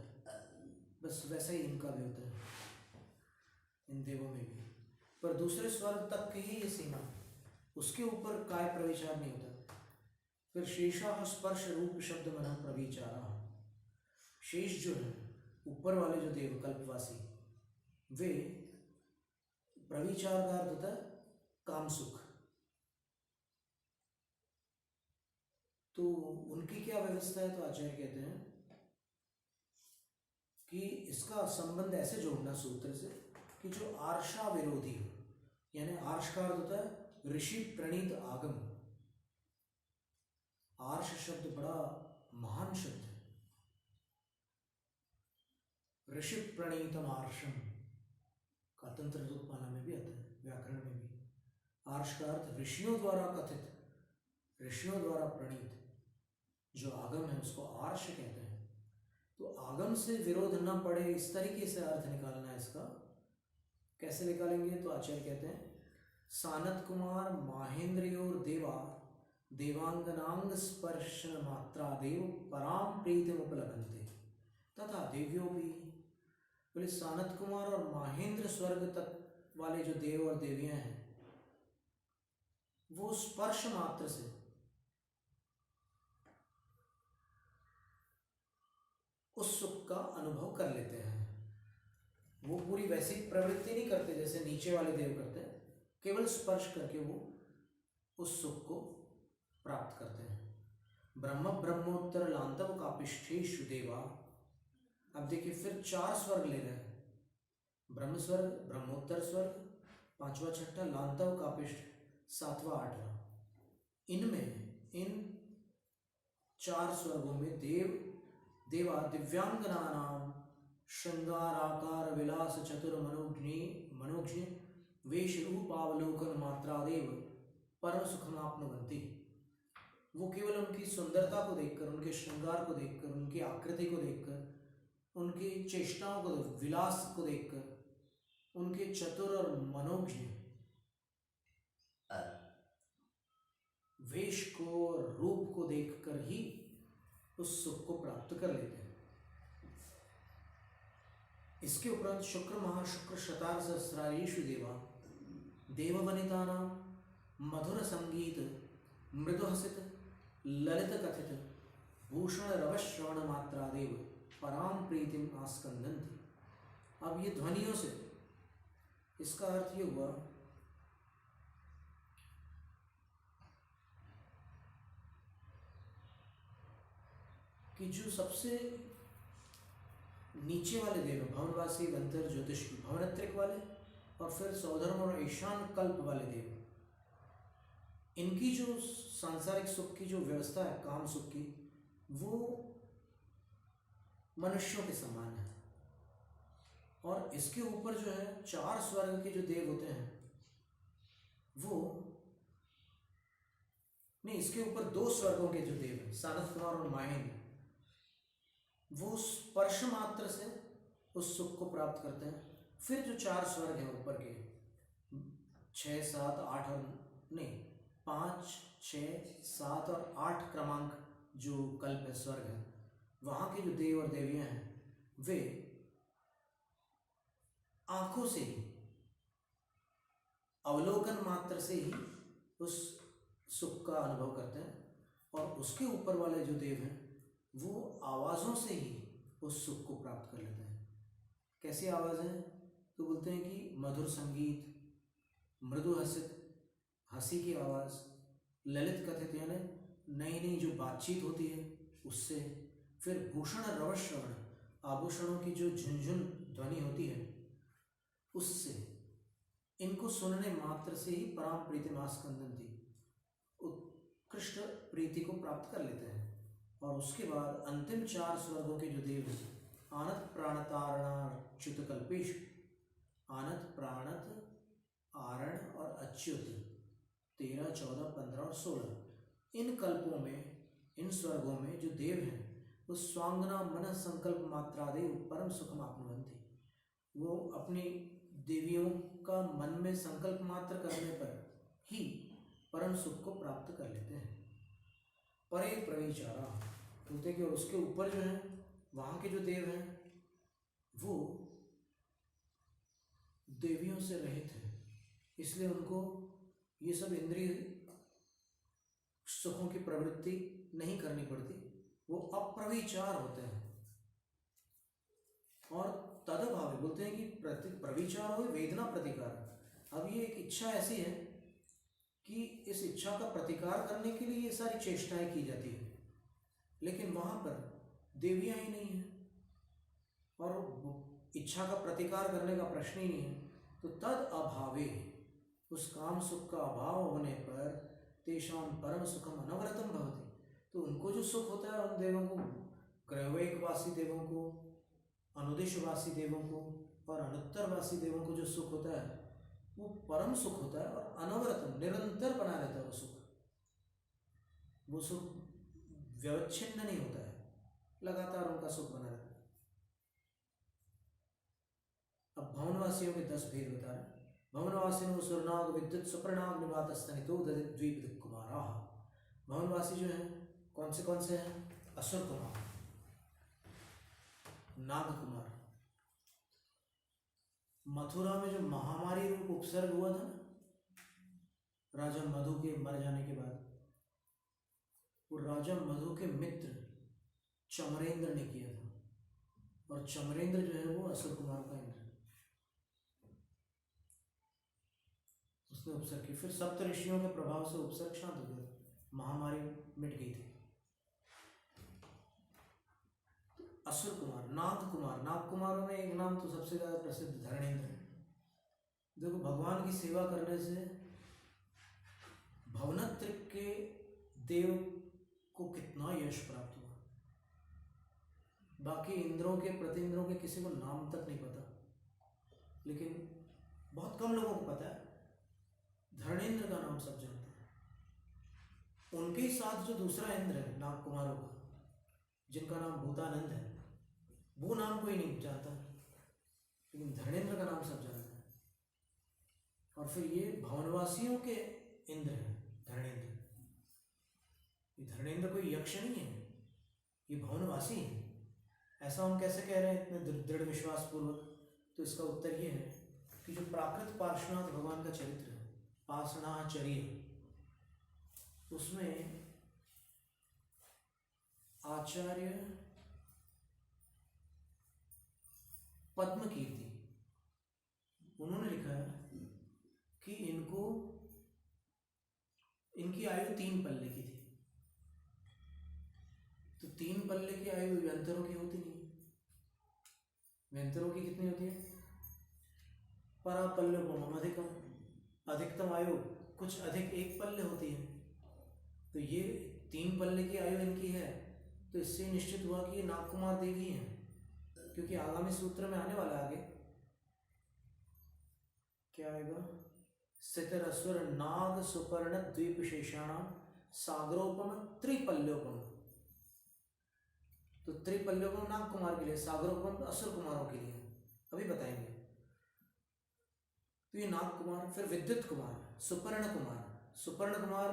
बस वैसा ही इनका भी होता है, इन देवों में भी। पर दूसरे स्वर्ग तक की ही ये सीमा, उसके ऊपर काय प्रविचार नहीं होता। फिर शेषा स्पर्श रूप शब्द मना प्रविचारा, शेष जो है ऊपर वाले जो देव कल्पवासी, वे प्रविचार का अर्थ होता है काम सुख। तो उनकी क्या व्यवस्था है? तो आचार्य कहते हैं कि इसका संबंध ऐसे जोड़ना सूत्र से कि जो आर्षा विरोधी हो, यानी आर्ष का अर्थ होता है ऋषि प्रणीत आगम। आर्ष शब्द बड़ा महान शब्द है, ऋषि प्रणीतम आर्षम का तंत्र रूपमाला में भी आता है, व्याकरण में भी। आर्ष का अर्थ ऋषियों द्वारा कथित, ऋषियों द्वारा प्रणीत, जो आगम है उसको आर्ष कहते हैं। तो आगम से विरोध न पड़े, इस तरीके से अर्थ निकालना है इसका। कैसे निकालेंगे? तो आचार्य कहते हैं सानत कुमार माहेंद्रियोर देवा देवांगनांग स्पर्शन मात्रा देव पराम प्रीतिम उपलभन्ते तथा देव्यो भी। बोले सानत कुमार और माहेंद्र स्वर्ग तक वाले जो देव और देवियां हैं वो स्पर्श मात्र से उस सुख का अनुभव कर लेते हैं। वो पूरी वैसी प्रवृत्ति नहीं करते जैसे नीचे वाले देव करते हैं, केवल स्पर्श करके वो उस सुख को प्राप्त करते हैं। ब्रह्म ब्रह्मोत्तर लांतव कापिष्ठेषु देवा। अब देखिए फिर 4 स्वर्ग ले रहे हैं, ब्रह्म स्वर्ग, ब्रह्मोत्तर स्वर्ग, 5वां 6ठा, लांतव कापिष्ठ 7वां 8वां। इनमें इन 4 स्वर्गों में देवा दिव्यांगनानाम श्रृंगाराकार विलास चतुर मनोज्ञ वेश रूपावलोकन मात्रा देव परम सुखमाप्नुवन्ति। वो केवल उनकी सुंदरता को देखकर, उनके श्रृंगार को देखकर, उनकी आकृति को देखकर, उनकी चेष्टाओं को, विलास को देखकर, उनके चतुर और मनोज्ञ वेश को और रूप को देखकर ही उस सुख को प्राप्त कर लेते हैं। इसके उपरांत शुक्र महाशुक्र शतार सहस्रारीषु देवा देववनितानां मधुर संगीत मृदु हसित ललित कथित भूषण रवश्रवण मात्रा देव पराम प्रीतिम आस्कंदन्ति। अब ये ध्वनियों से, इसका अर्थ ये हुआ कि जो सबसे नीचे वाले देव, भवनवासी, वंतर, ज्योतिषी, भवनत्रिक वाले और फिर सौधर्म और ईशान कल्प वाले देव, इनकी जो सांसारिक सुख की जो व्यवस्था है, काम सुख की, वो मनुष्यों के समान है। और इसके ऊपर जो है 4 स्वर्ग के जो देव होते हैं वो नहीं, इसके ऊपर 2 स्वर्गों के जो देव हैं, सानत कुमार और माहेंद्र, वो स्पर्श मात्र से उस सुख को प्राप्त करते हैं। फिर जो 4 स्वर्ग हैं ऊपर के, 6, 7, 8 और नहीं 5, 6, 7 और 8 क्रमांक जो कल्प है, स्वर्ग है, वहाँ के जो देव और देवियां हैं वे आंखों से ही, अवलोकन मात्र से ही उस सुख का अनुभव करते हैं। और उसके ऊपर वाले जो देव हैं वो आवाज़ों से ही उस सुख को प्राप्त कर लेते हैं। कैसी आवाज़ें? तो बोलते हैं कि मधुर संगीत, मृदु हसित, हंसी की आवाज़, ललित कथित यानी नई नई जो बातचीत होती है उससे, फिर भूषण रवश्रवण, आभूषणों की जो झुनझुन ध्वनि होती है उससे, इनको सुनने मात्र से ही पराम प्रीतिमास्कंदन्ति, उत्कृष्ट प्रीति को प्राप्त कर लेते हैं। और उसके बाद अंतिम 4 स्वर्गों के जो देव हैं, आनत प्राणतारणाच्युत कल्पेश, आनत प्राणत आरण और अच्युत 13, 14, 15 और 16, इन कल्पों में, इन स्वर्गों में जो देव हैं वो स्वांगना मन संकल्प मात्रादेव परम सुखम आपनुवन्ति। वो अपनी देवियों का मन में संकल्प मात्र करने पर ही परम सुख को प्राप्त कर लेते हैं। परे प्रविचारा बोलते कि उसके ऊपर जो है वहाँ के जो देव हैं वो देवियों से रहित हैं, इसलिए उनको ये सब इंद्रिय सुखों की प्रवृत्ति नहीं करनी पड़ती, वो अप्रविचार होते हैं। और तदभावे बोलते हैं कि प्रविचार हो वेदना प्रतिकार। अब ये एक इच्छा ऐसी है कि इस इच्छा का प्रतिकार करने के लिए ये सारी चेष्टाएं की जाती है, लेकिन वहाँ पर देवियाँ ही नहीं हैं और इच्छा का प्रतिकार करने का प्रश्न ही नहीं है। तो तद अभावे, उस काम सुख का अभाव होने पर तेषां परम सुखम अनवरतम भवति, तो उनको जो सुख होता है उन देवों को, ग्रहवेकवासी देवों को, अनुदिशवासी देवों को और अनुत्तरवासी देवों को जो सुख होता है वो परम सुख होता है और अनवरतम निरंतर बना रहता है वो सुख व्यवच्छिन्न नहीं होता है, लगातार उनका सुख बना रहता है। अब भवनवासियों के 10 भेद बता रहे हैं। भवनवासिनो सुरनाग विद्युत सुप्रनाग निवात स्तनितो द्वीप कुमारा। भवनवासी जो हैं कौन से हैं? असुर कुमार, नाग कुमार। मथुरा में जो महामारी रूप उपसर्ग हुआ था ना राजा मधु के मर जाने के बाद, वो राजा मधु के मित्र चमरेंद्र ने किया था, और चमरेंद्र जो है वो असुर कुमार का इंद्र, उसने उपसर्ग की। फिर सप्त ऋषियों के प्रभाव से उपसर्ग शांत हो गया, महामारी मिट गई थी। असुर कुमार, नाग कुमार। नाग कुमारों में एक नाम तो सबसे ज्यादा प्रसिद्ध धरणेंद्र है। देखो भगवान की सेवा करने से भवनत्र के देव को कितना यश प्राप्त हुआ। बाकी इंद्रों के प्रतिइंद्रों के किसी को नाम तक नहीं पता, लेकिन बहुत कम लोगों को पता है। धरणेंद्र का नाम सब जानते हैं। उनके ही साथ जो दूसरा इंद्र है नाग कुमारों का, जिनका नाम भूतानंद है, वो नाम कोई नहीं जानता, लेकिन धरणेंद्र का नाम सब जानते हैं। और फिर ये भवनवासियों के इंद्र हैं धरणेंद्र। ये धरणेंद्र कोई यक्ष नहीं है, ये भवनवासी है। ऐसा हम कैसे कह रहे हैं इतने दृढ़ विश्वास पूर्वक? तो इसका उत्तर ये है कि जो प्राकृत पार्श्वनाथ भगवान का चरित्र है, पार्श्वनाचर्य, उसमें आचार्य पद्मकीर्ति उन्होंने लिखा है कि इनकी आयु 3 पल्ले की थी। तो 3 पल्ले की आयु व्यंतरों की होती नहीं। व्यंतरों की कितनी होती है? परापल्लवम अधिकम, अधिकतम आयु कुछ अधिक 1 पल्ले होती है। तो ये 3 पल्ले की आयु इनकी है, तो इससे निश्चित हुआ कि ये नागकुमार देवी हैं, क्योंकि आगामी सूत्र में आने वाला आगे क्या आएगा? स्थितिरसुर नाग सुपर्ण द्वीप शेषाणाम सागरोपम त्रिपल्योपम। तो त्रिपल्योपम नाग कुमार के लिए, सागरोपम असुर कुमारों के लिए, अभी बताएंगे। तो ये नाग कुमार। फिर विद्युत कुमार, सुपर्ण कुमार। सुपर्ण कुमार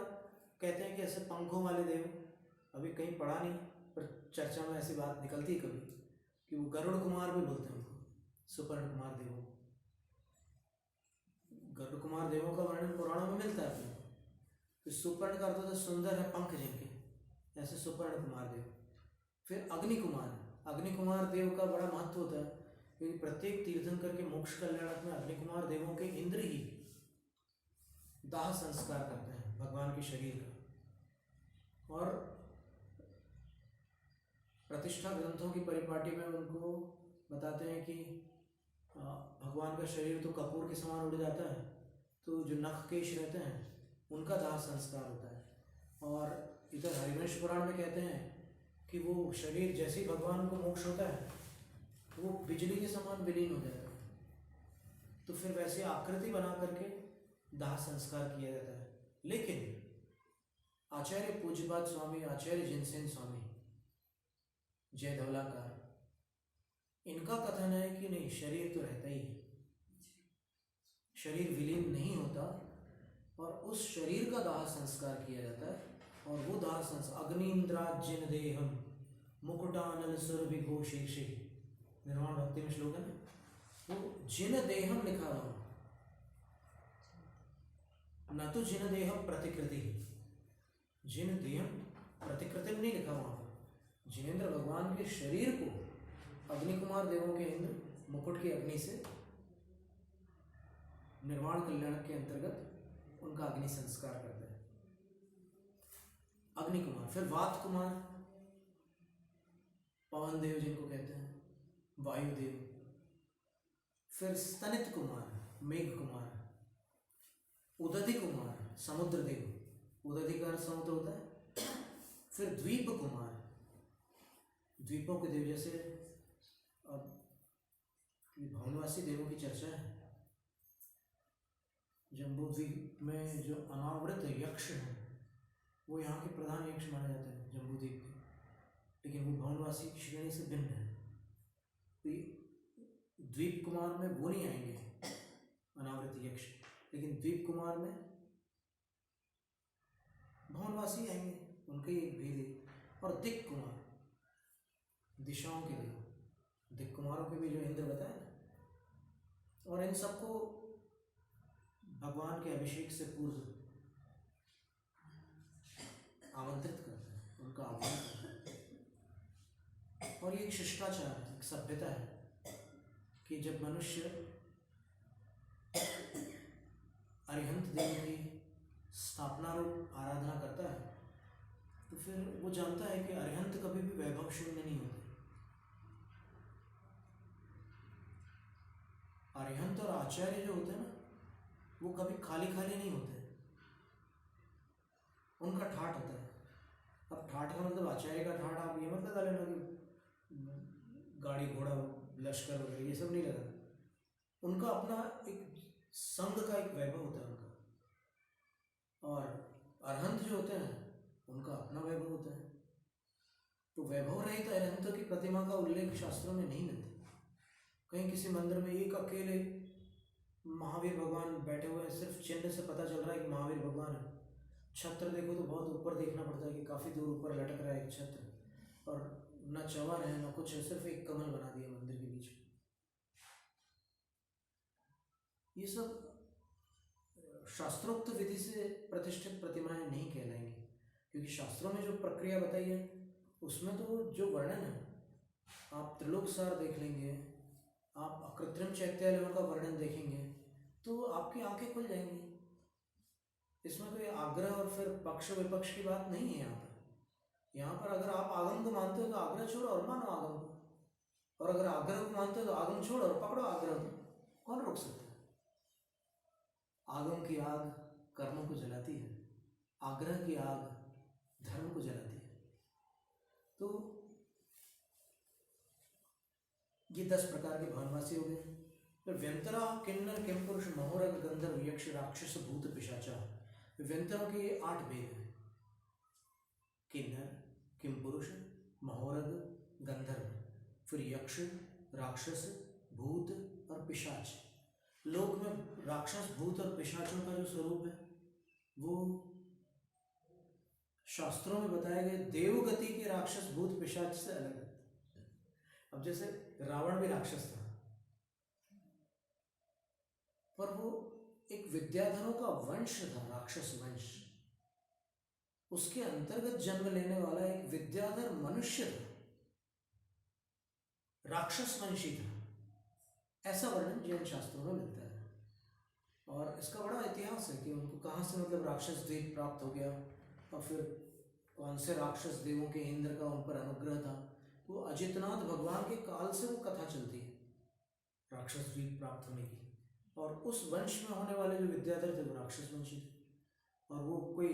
कहते हैं कि ऐसे पंखों वाले देव, अभी कहीं पढ़ा नहीं पर चर्चा में ऐसी बात निकलती है कभी कि वो गरुड़ कुमार भी बोलते हैं उनको, सुपर्ण कुमार देवों। गरुड़ कुमार देवों का वर्णन पुराणों में मिलता है अपने को। तो सुपर्ण का अर्थ होता है सुंदर है पंख जिनके, ऐसे सुपर्ण कुमार देव। फिर अग्नि कुमार। अग्नि कुमार देव का बड़ा महत्व होता है, क्योंकि प्रत्येक तीर्थंकर के मोक्ष कल्याणक में अग्नि कुमार देवों के इंद्र ही दाह संस्कार करते हैं भगवान के शरीर का। और प्रतिष्ठा ग्रंथों की परिपाटी में उनको बताते हैं कि भगवान का शरीर तो कपूर के समान उड़ जाता है, तो जो नख केश रहते हैं उनका दाह संस्कार होता है। और इधर हरिवंश पुराण में कहते हैं कि वो शरीर जैसे ही भगवान को मोक्ष होता है वो बिजली के समान विलीन हो जाता है। तो फिर वैसे आकृति बना करके दाह संस्कार किया जाता है। लेकिन आचार्य पूज्यपाद स्वामी आचार्य जिनसेन स्वामी जय धवलाकार, इनका कथन है कि नहीं, शरीर तो रहता ही है, शरीर विलीन नहीं होता, और उस शरीर का दाह संस्कार किया जाता है। और वो दाह संस्कार अग्निन्द्राजिन देहम मुकुटानल सुरभिघो शीर्षे, निर्वाण भक्ति में श्लोक है ना, वो जिन देहम लिखा हुआ, न तो जिन देहम प्रतिकृति, जिन देहम प्रतिकृति नहीं लिखा वहां पर। जिनेन्द्र भगवान के शरीर को अग्नि कुमार देवों के इंद्र मुकुट की अग्नि से निर्वाण कल्याण के अंतर्गत उनका अग्नि संस्कार करते हैं, अग्नि कुमार। फिर वात कुमार, पवन देव जिनको कहते हैं, वायुदेव। फिर स्तनित कुमार, मेघ कुमार। उदधि कुमार, समुद्र देव, उदधि का समुद्र होता है। फिर द्वीप कुमार, द्वीपों के देव, जैसे अब भवनवासी देवों की चर्चा है। जम्बू द्वीप में जो अनावृत यक्ष हैं वो यहाँ के प्रधान यक्ष माने जाते हैं जम्बू द्वीप के। भवनवासी की श्रेणी से भिन्न है। तो द्वीप कुमार में वो नहीं आएंगे अनावृत यक्ष, लेकिन द्वीप कुमार में भवनवासी आएंगे, उनके एक भेद है। और दिक् कुमार दिशाओं के देव, दिक् कुमारों के भी जो इंद्र बताए ना, और इन सबको भगवान के अभिषेक से पूर्व आमंत्रित करते हैं, उनका आह्वान करते हैं। और ये एक शिष्टाचार है, एक सभ्यता है कि जब मनुष्य अरिहंत देव की स्थापना रूप आराधना करता है तो फिर वो जानता है कि अरिहंत कभी भी वैभव शून्य नहीं होते। अरिहंत और आचार्य जो होते हैं ना, वो कभी खाली खाली नहीं होते, उनका ठाठ होता है। अब ठाठ का मतलब आचार्य का ठाठ आप ये मत लगा लेना कि गाड़ी घोड़ा लश्कर वगैरह ये सब नहीं लगा। उनका अपना एक संघ का एक वैभव होता है उनका, और अरहंत जो होते हैं उनका अपना वैभव होता है। तो वैभव रहित अरहंत की प्रतिमा का उल्लेख शास्त्रों में नहीं मिलता। कहीं किसी मंदिर में एक अकेले महावीर भगवान बैठे हुए हैं, सिर्फ चिन्ह से पता चल रहा है कि महावीर भगवान है। छत्र देखो तो बहुत ऊपर देखना पड़ता है कि काफ़ी दूर ऊपर लटक रहा है एक छत्र, और न चवर है न कुछ है, सिर्फ एक कमल बना दिया मंदिर के बीच में। ये सब शास्त्रोक्त विधि से प्रतिष्ठित प्रतिमाएं नहीं कहलाएंगी, क्योंकि शास्त्रों में जो प्रक्रिया बताई है उसमें तो जो वर्णन है, आप त्रिलोक सार देख लेंगे, आप अकृत्रिम चैत्यालयों का वर्णन देखेंगे तो आपकी आंखें खुल जाएंगी। इसमें कोई आग्रह और फिर पक्ष विपक्ष की बात नहीं है। यहाँ पर अगर आप आगम को मानते हो तो आग्रह छोड़ो और मानो आगम को, और अगर आग्रह को मानते हो तो आगम छोड़ो और पकड़ो आग्रह को। कौन रोक सकता है? आगम की आग कर्मों को जलाती है, आग्रह की आग धर्म को जलाती है। तो ये 10 प्रकार के भवनवासी हो गए। फिर व्यंतरा, किन्नर, किमपुरुष, महोरग, गंधर्व, यक्ष, राक्षस, भूत, पिशाचा। व्यंतरों के 8 भेद हैं। किन्नर, किमपुरुष, महोरग, गंधर्व, फिर यक्ष, राक्षस, भूत और पिशाच। लोक में राक्षस, भूत और पिशाचों का जो स्वरूप है वो शास्त्रों में बताए गए देवगति के राक्षस, भूत, पिशाच से अलग है। अब जैसे रावण भी राक्षस था, पर वो एक विद्याधरों का वंश था, राक्षस वंश। उसके अंतर्गत जन्म लेने वाला एक विद्याधर मनुष्य था, राक्षस वंशी था। ऐसा वर्णन जैन शास्त्रों में मिलता है। और इसका बड़ा इतिहास है कि उनको कहाँ से मतलब राक्षस द्वीप प्राप्त हो गया, और फिर कौन से राक्षस देवों के इंद्र का उन पर अनुग्रह था। तो अजितनाथ भगवान के काल से वो कथा चलती है राक्षस द्वीप प्राप्त होने की। और उस वंश में होने वाले जो विद्याधर थे वो राक्षस वंशी थे, और वो कोई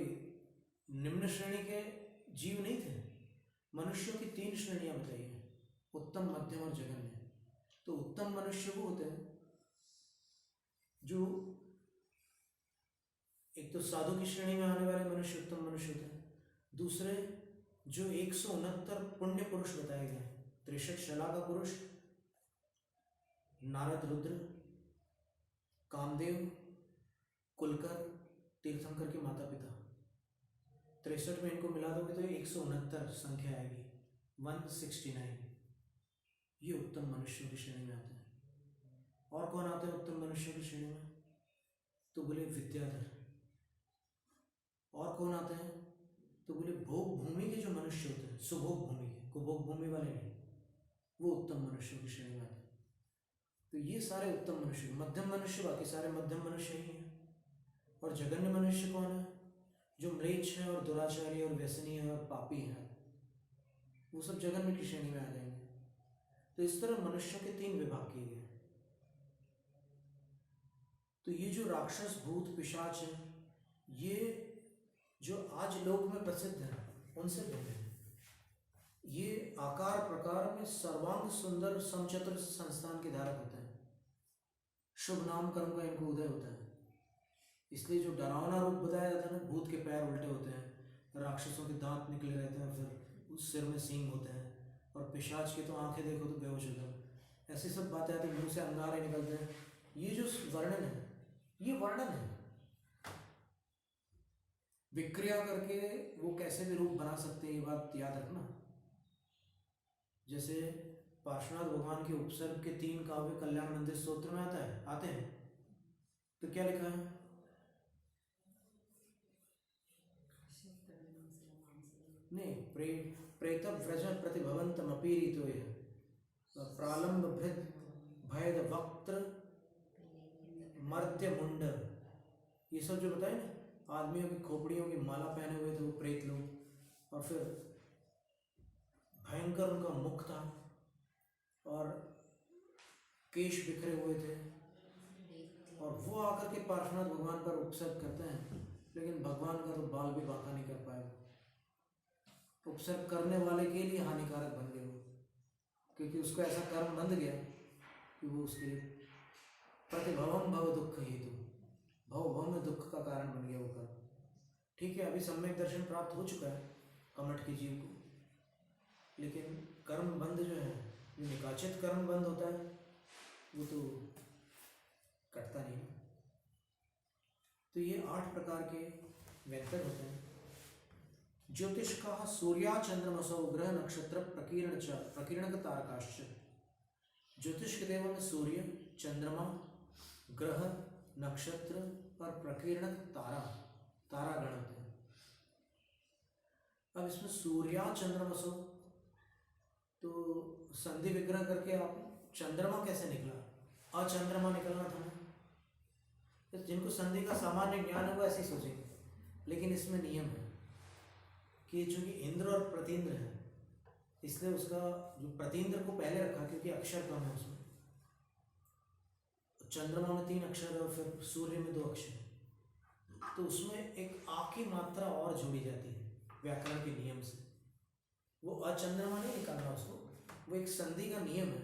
निम्न श्रेणी के जीव नहीं थे। मनुष्यों की 3 श्रेणियां बताई हैं, उत्तम, मध्यम और जघन्य। तो उत्तम मनुष्य वो होते हैं जो एक तो साधु की श्रेणी में आने वाले मनुष्य उत्तम मनुष्य होते हैं। दूसरे जो 169 पुण्य पुरुष बताए गए, 63 शलाका पुरुष, नारद, रुद्र, कामदेव, कुलकर, तीर्थंकर के माता पिता। 63 में इनको मिला दोगे तो 169 संख्या आएगी, 169। ये उत्तम मनुष्यों की श्रेणी में आते हैं। और कौन आते हैं उत्तम मनुष्यों की श्रेणी में? तो बोले विद्याधर। और कौन आते हैं? तो बोले भोग भूमि के जो मनुष्य होते हैं, सुभोग भूमि के, कुभोग भूमि वाले नहीं, वो उत्तम मनुष्यों की श्रेणी में आते हैं। तो ये सारे उत्तम मनुष्य। मध्यम मनुष्य बाकी सारे मध्यम मनुष्य ही हैं। और जघन्य मनुष्य कौन है? जो म्लेच्छ है और दुराचारी और व्यसनी है और पापी है, वो सब जघन्य की श्रेणी में आ जाएंगे। तो इस तरह मनुष्यों के 3 विभाग किए गए। तो ये जो राक्षस, भूत, पिशाच है, ये जो आज लोक में प्रसिद्ध है उनसे भिन्न है। ये आकार प्रकार में सर्वांग सुंदर समचतुर संस्थान के धारक होते हैं। शुभ नाम कर्म का इनको उदय होता है। इसलिए जो डरावना रूप बताया जाता है ना, भूत के पैर उल्टे होते हैं, राक्षसों के दांत निकले रहते हैं, फिर उस सिर में सींग होते हैं, और पिशाच की तो आंखें देखो तो बेहोश हो जाओ, ऐसी सब बातें आती, मुंह से अंगारे निकलते हैं। ये जो वर्णन है, ये वर्णन है। विक्रिया करके वो कैसे भी रूप बना सकते हैं, ये बात याद रखना। जैसे पार्श्वनाथ भगवान के उपसर्ग के 3 काव्य कल्याण मंदिर स्तोत्र में आते हैं, तो क्या लिखा है? नहीं, प्रेत व्रज प्रतिभवंतम अपीरितो यः प्रालंब भृत भयद वक्त्र मर्त्य मुंड, ये सब जो बताए ना, आदमियों की खोपड़ियों की माला पहने हुए थे वो प्रेत लोग, और फिर भयंकर उनका मुख था और केश बिखरे हुए थे, और वो आकर के पार्श्वनाथ भगवान पर उपसर्ग करते हैं, लेकिन भगवान का तो बाल भी बांका नहीं कर पाए। उपसर्ग करने वाले के लिए हानिकारक बन गए वो, क्योंकि उसको ऐसा कर्म बंध गया कि वो उसके लिए प्रतिभवम भव दुख हेतु, भव में दुख का कारण बन गया वो कर्म। ठीक है, अभी सम्यक दर्शन प्राप्त हो चुका है कमठ के जीव को, लेकिन कर्म बंध जो है, जो निकाचित कर्म बंध होता है, वो तो कटता नहीं। तो ये 8 प्रकार के वेक्टर होते हैं। ज्योतिष का सूर्या चंद्रमसो ग्रह नक्षत्र प्रकीर्णक तारकाश्च। ज्योतिष के देवों में सूर्य, चंद्रमा, ग्रह, नक्षत्र और प्रकीर्णक तारागण होते हैं। अब इसमें सूर्या चंद्रमसो, तो संधि विग्रह करके आप चंद्रमा कैसे निकला? अचंद्रमा निकलना था ना। तो जिनको संधि का सामान्य ज्ञान है वो ऐसे ही सोचेंगे, लेकिन इसमें नियम है कि चूंकि इंद्र और प्रतीन्द्र है, इसलिए उसका जो प्रतीन्द्र को पहले रखा, क्योंकि अक्षर कम है उसमें। चंद्रमा में 3 अक्षर है और फिर सूर्य में 2 अक्षर है, तो उसमें एक आ की मात्रा और जोड़ी जाती है व्याकरण के नियम से। वो अचंद्रमा नहीं निकालना उसको, वो एक संधि का नियम है,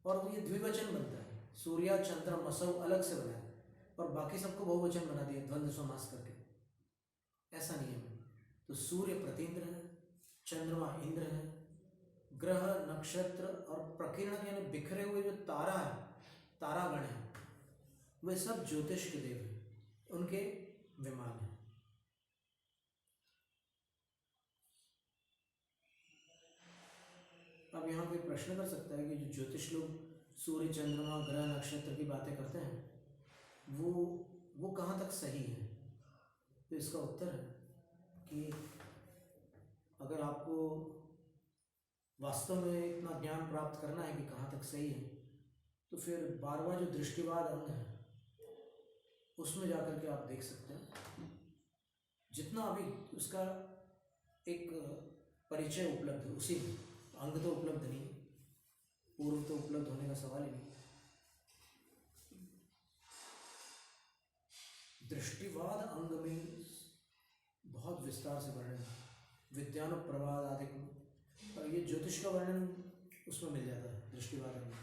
और वो ये द्विवचन बनता है। सूर्या चंद्रमसौ अलग से बना है, और बाकी सबको बहुवचन बना दिया द्वंद्व समास करके, ऐसा नियम है। तो सूर्य प्रतीन्द्र है, चंद्रमा इंद्र है, ग्रह, नक्षत्र और प्रकीर्ण यानी बिखरे हुए जो तारा है, तारागण है, वे सब ज्योतिष के देव हैं, उनके विमान है। अब यहाँ कोई प्रश्न कर सकता है कि जो ज्योतिष लोग सूर्य, चंद्रमा, ग्रह, नक्षत्र की बातें करते हैं, वो कहाँ तक सही है? तो इसका उत्तर है कि अगर आपको वास्तव में इतना ज्ञान प्राप्त करना है कि कहाँ तक सही है, तो फिर 12वां जो दृष्टिवाद अंग है उसमें जाकर के आप देख सकते हैं। जितना अभी उसका एक परिचय उपलब्ध है, उसी में अंग तो उपलब्ध नहीं, पूर्व तो उपलब्ध होने का सवाल ही नहीं। दृष्टिवाद अंग में बहुत विस्तार से वर्णन है, विद्यानुप्रवाद आदि को, और ये ज्योतिष का वर्णन उसमें मिल जाता है दृष्टिवाद अंग में।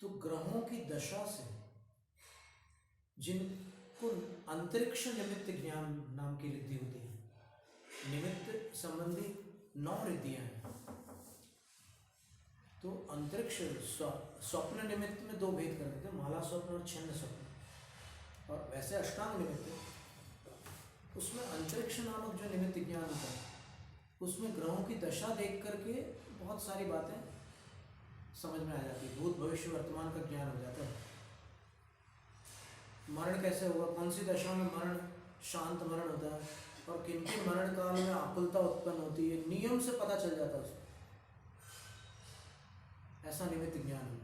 तो ग्रहों की दशा से जिनको अंतरिक्ष निमित्त ज्ञान नाम की रिद्धि होती है, निमित्त संबंधी 9 रिद्धियां हैं। तो अंतरिक्ष स्वप्न निमित्त में 2 भेद कर देते हैं, माला स्वप्न और छन्न स्वप्न। और वैसे अष्टांग निमित्त, उसमें अंतरिक्ष नामक जो निमित्त ज्ञान होता है, उसमें ग्रहों की दशा देख करके बहुत सारी बातें समझ में आ जाती है, भूत भविष्य वर्तमान का ज्ञान हो जाता है। मरण कैसे होगा, कौन सी दशा में मरण शांत मरण होता है, और किन के मरण काल में आकुलता उत्पन्न होती है, नियम से पता चल जाता है उसको, ऐसा निमित्त ज्ञान है।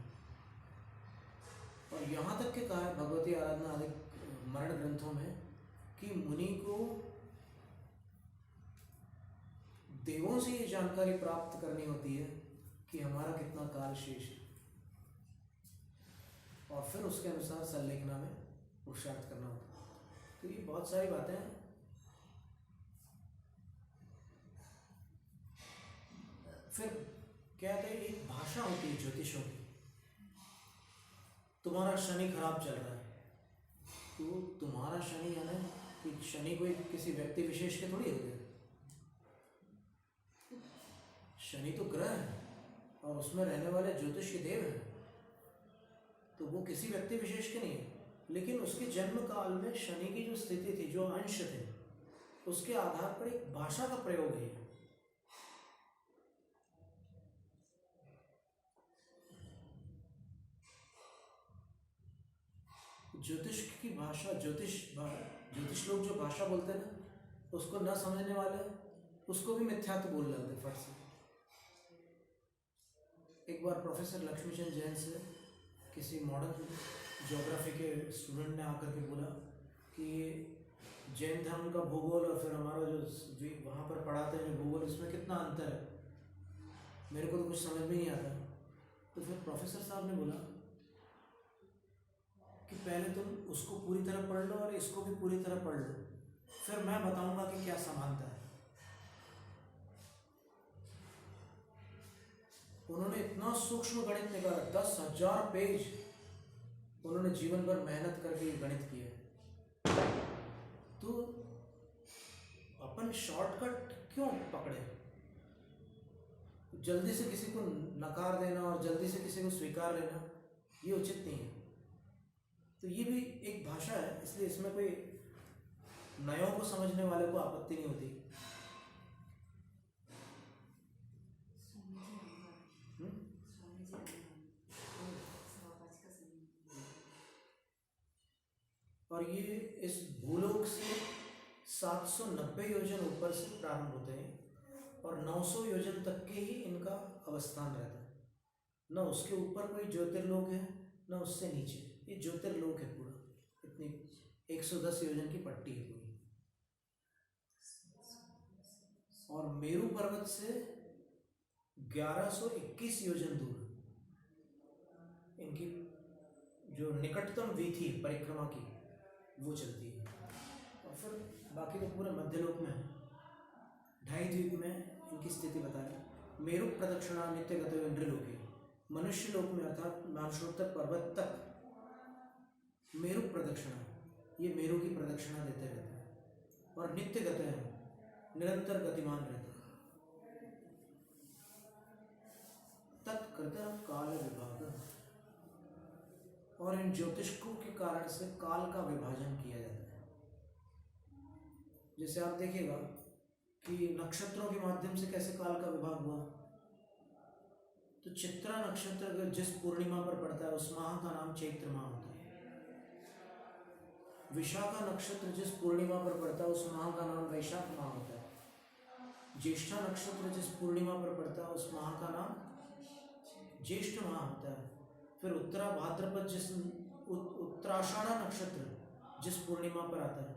और यहाँ तक के कहा है भगवती आराधना आदि मरण ग्रंथों में कि मुनि को देवों से ये जानकारी प्राप्त करनी होती है कि हमारा कितना काल शेष है, और फिर उसके अनुसार संलेखना में पुरुषार्थ करना होता है। तो ये बहुत सारी बातें हैं। फिर कहते हैं एक भाषा होती है ज्योतिषों की, तुम्हारा शनि खराब चल रहा है, तो तुम्हारा शनि यानी कि शनि कोई किसी व्यक्ति विशेष के थोड़ी हो गए। शनि तो ग्रह है और उसमें रहने वाले ज्योतिष के देव हैं, तो वो किसी व्यक्ति विशेष के नहीं है। लेकिन उसके जन्म काल में शनि की जो स्थिति थी, जो अंश थे, उसके आधार पर एक भाषा का प्रयोग है। ज्योतिष की भाषा, ज्योतिष लोग जो भाषा बोलते हैं ना, उसको न समझने वाले उसको भी मिथ्यात्व बोल रहे थे फट से। एक बार प्रोफेसर लक्ष्मीचंद जैन से किसी मॉडर्न ज्योग्राफी के स्टूडेंट ने आकर के बोला कि जैन धर्म का भूगोल और फिर हमारा जो वहाँ पर पढ़ाते हैं भूगोल, इसमें कितना अंतर है, मेरे को तो कुछ समझ में नहीं आता। तो फिर प्रोफेसर साहब ने बोला कि पहले तुम उसको पूरी तरह पढ़ लो और इसको भी पूरी तरह पढ़ लो, फिर मैं बताऊंगा कि क्या समानता है। उन्होंने इतना सूक्ष्म गणित निकाला, 10,000 पेज उन्होंने जीवन भर मेहनत करके गणित किया। तो अपन शॉर्टकट क्यों पकड़े? जल्दी से किसी को नकार देना और जल्दी से किसी को स्वीकार लेना ये उचित नहीं है। तो ये भी एक भाषा है, इसलिए इसमें कोई नयों को समझने वाले को आपत्ति नहीं होती। और ये इस भूलोक से 790 योजन ऊपर से प्रारंभ होते हैं और 900 योजन तक के ही इनका अवस्थान रहता है। न उसके ऊपर कोई ज्योतिर्लोक है, न उससे नीचे। ये ज्योतिर्लोक है पूरा, इतनी 110 योजन की पट्टी है पूरी। और मेरू पर्वत से 1121 योजन दूर इनकी जो निकटतम वीथी परिक्रमा की वो चलती है। और फिर बाकी तो पूरे मध्यलोक में है। 2.5 द्वीप में इनकी स्थिति बता रहे। मेरु प्रदक्षिणा नित्य गतो इंद्रलोके, मनुष्य लोक में अर्थात मानसरोवर पर्वत तक मेरु प्रदक्षिणा, ये मेरु की प्रदक्षिणा देते रहते हैं और नित्य गते हैं, निरंतर गतिमान रहते हैं। तत्कृत काल विभाग, और इन ज्योतिषकों के कारण से काल का विभाजन किया जाता है। जैसे आप देखिएगा कि नक्षत्रों के माध्यम से कैसे काल का विभाग हुआ। तो चित्रा नक्षत्र अगर जिस पूर्णिमा पर पड़ता है उस माह का नाम चैत्र माह होता है। विशाखा नक्षत्र जिस पूर्णिमा पर पड़ता है उस माह का नाम वैशाख माह होता है। ज्येष्ठा नक्षत्र जिस पूर्णिमा पर पड़ता है उस माह का नाम ज्येष्ठ माह होता है। फिर उत्तरा भाद्रपद जिस उत्तराषाढ़ा नक्षत्र जिस पूर्णिमा पर आता है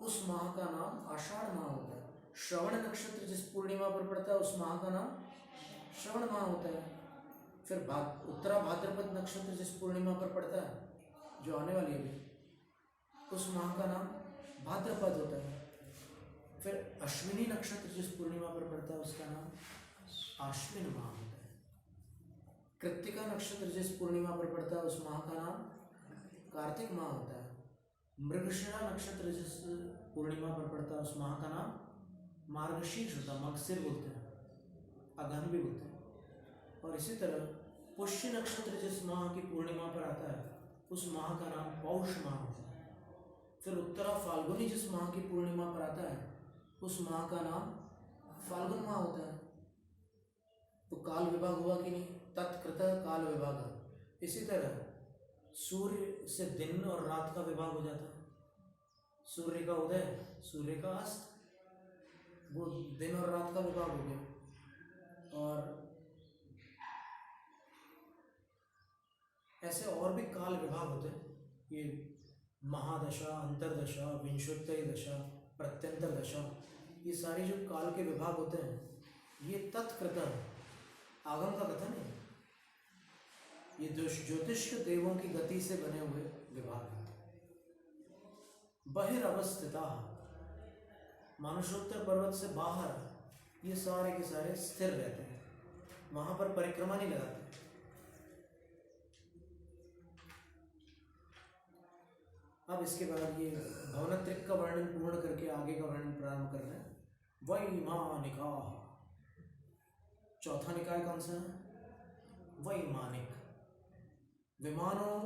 उस माह का नाम आषाढ़ माह होता है। श्रवण नक्षत्र जिस पूर्णिमा पर पड़ता है उस माह का नाम श्रवण माह होता है। फिर उत्तरा भाद्रपद नक्षत्र जिस पूर्णिमा पर पड़ता है जो आने वाली है उस माह का नाम भाद्रपद होता है। फिर अश्विनी नक्षत्र जिस पूर्णिमा पर पड़ता है उसका नाम आश्विन माह होता है। कृत्तिका नक्षत्र जिस पूर्णिमा पर पड़ता है उस माह का नाम कार्तिक माह होता है। मृगशिरा नक्षत्र जिस पूर्णिमा पर पड़ता है उस माह का नाम मार्गशीर्ष होता है, मगशिर बोलते हैं, अगहन भी बोलते हैं। और इसी तरह पुष्य नक्षत्र जिस माह की पूर्णिमा पर आता है उस माह का नाम पौष माह होता है। फिर उत्तरा फाल्गुनी जिस माह की पूर्णिमा पर आता है उस माह का नाम फाल्गुन माह होता है। तो काल विभाग हुआ कि नहीं? तत्कृत काल विभाग। इसी तरह सूर्य से दिन और रात का विभाग हो जाता है। सूर्य का उदय, सूर्य का अस्त, वो दिन और रात का विभाग हो गया। और ऐसे और भी काल विभाग होते हैं। ये महादशा, अंतरदशा, विंशोत्तरी दशा, प्रत्यंतर दशा, ये सारी जो काल के विभाग होते हैं ये तत्कृत आगम का कथन है। ये ज्योतिष के देवों की गति से बने हुए विभाग हैं। बहिरवस्थिता, मानसरोवर पर्वत से बाहर ये सारे के सारे स्थिर रहते हैं, वहां पर परिक्रमा नहीं लगाते। अब इसके बाद ये भवनत्रिक का वर्णन पूर्ण करके आगे का वर्णन प्रारंभ कर रहे हैं। वैमानिका, चौथा निकाय कौन सा है? वैमानिक। विमानों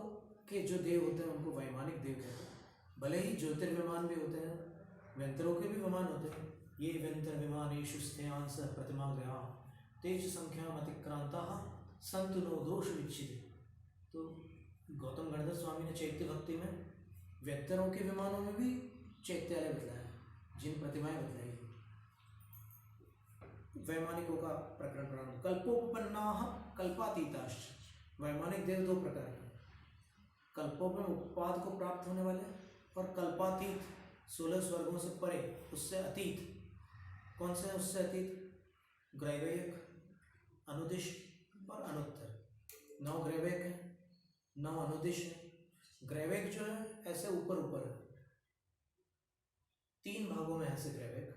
के जो देव होते हैं उनको वैमानिक देव कहते हैं। भले ही ज्योतिर्विमान भी होते हैं, व्यंतरों के भी विमान होते हैं। ये व्यंतर विमानेषु स्थयांस प्रतिमाग्रहा तेज संख्या अतिक्रांता संतु नो दोष विच्छिदे। तो गौतम गणधर स्वामी ने चैत्य भक्ति में व्यंतरों के विमानों में भी चैत्यालय बतलाया, जिन प्रतिमाएं बतलाई। वैमानिकों का प्रकरण प्रारंभ। कल्पोपन्ना कल्पातीताश्च। वैमानिक देव दो प्रकार के, कल्पों में उत्पाद को प्राप्त होने वाले और कल्पातीत 16 स्वर्गों से परे, उससे अतीत। कौन से उससे अतीत? ग्रैवेयक, अनुदिश और अनुत्तर। 9 ग्रैवेयक है, 9 अनुदिश है। ग्रैवेक जो है ऐसे ऊपर ऊपर है, 3 भागों में ऐसे ग्रैवेक।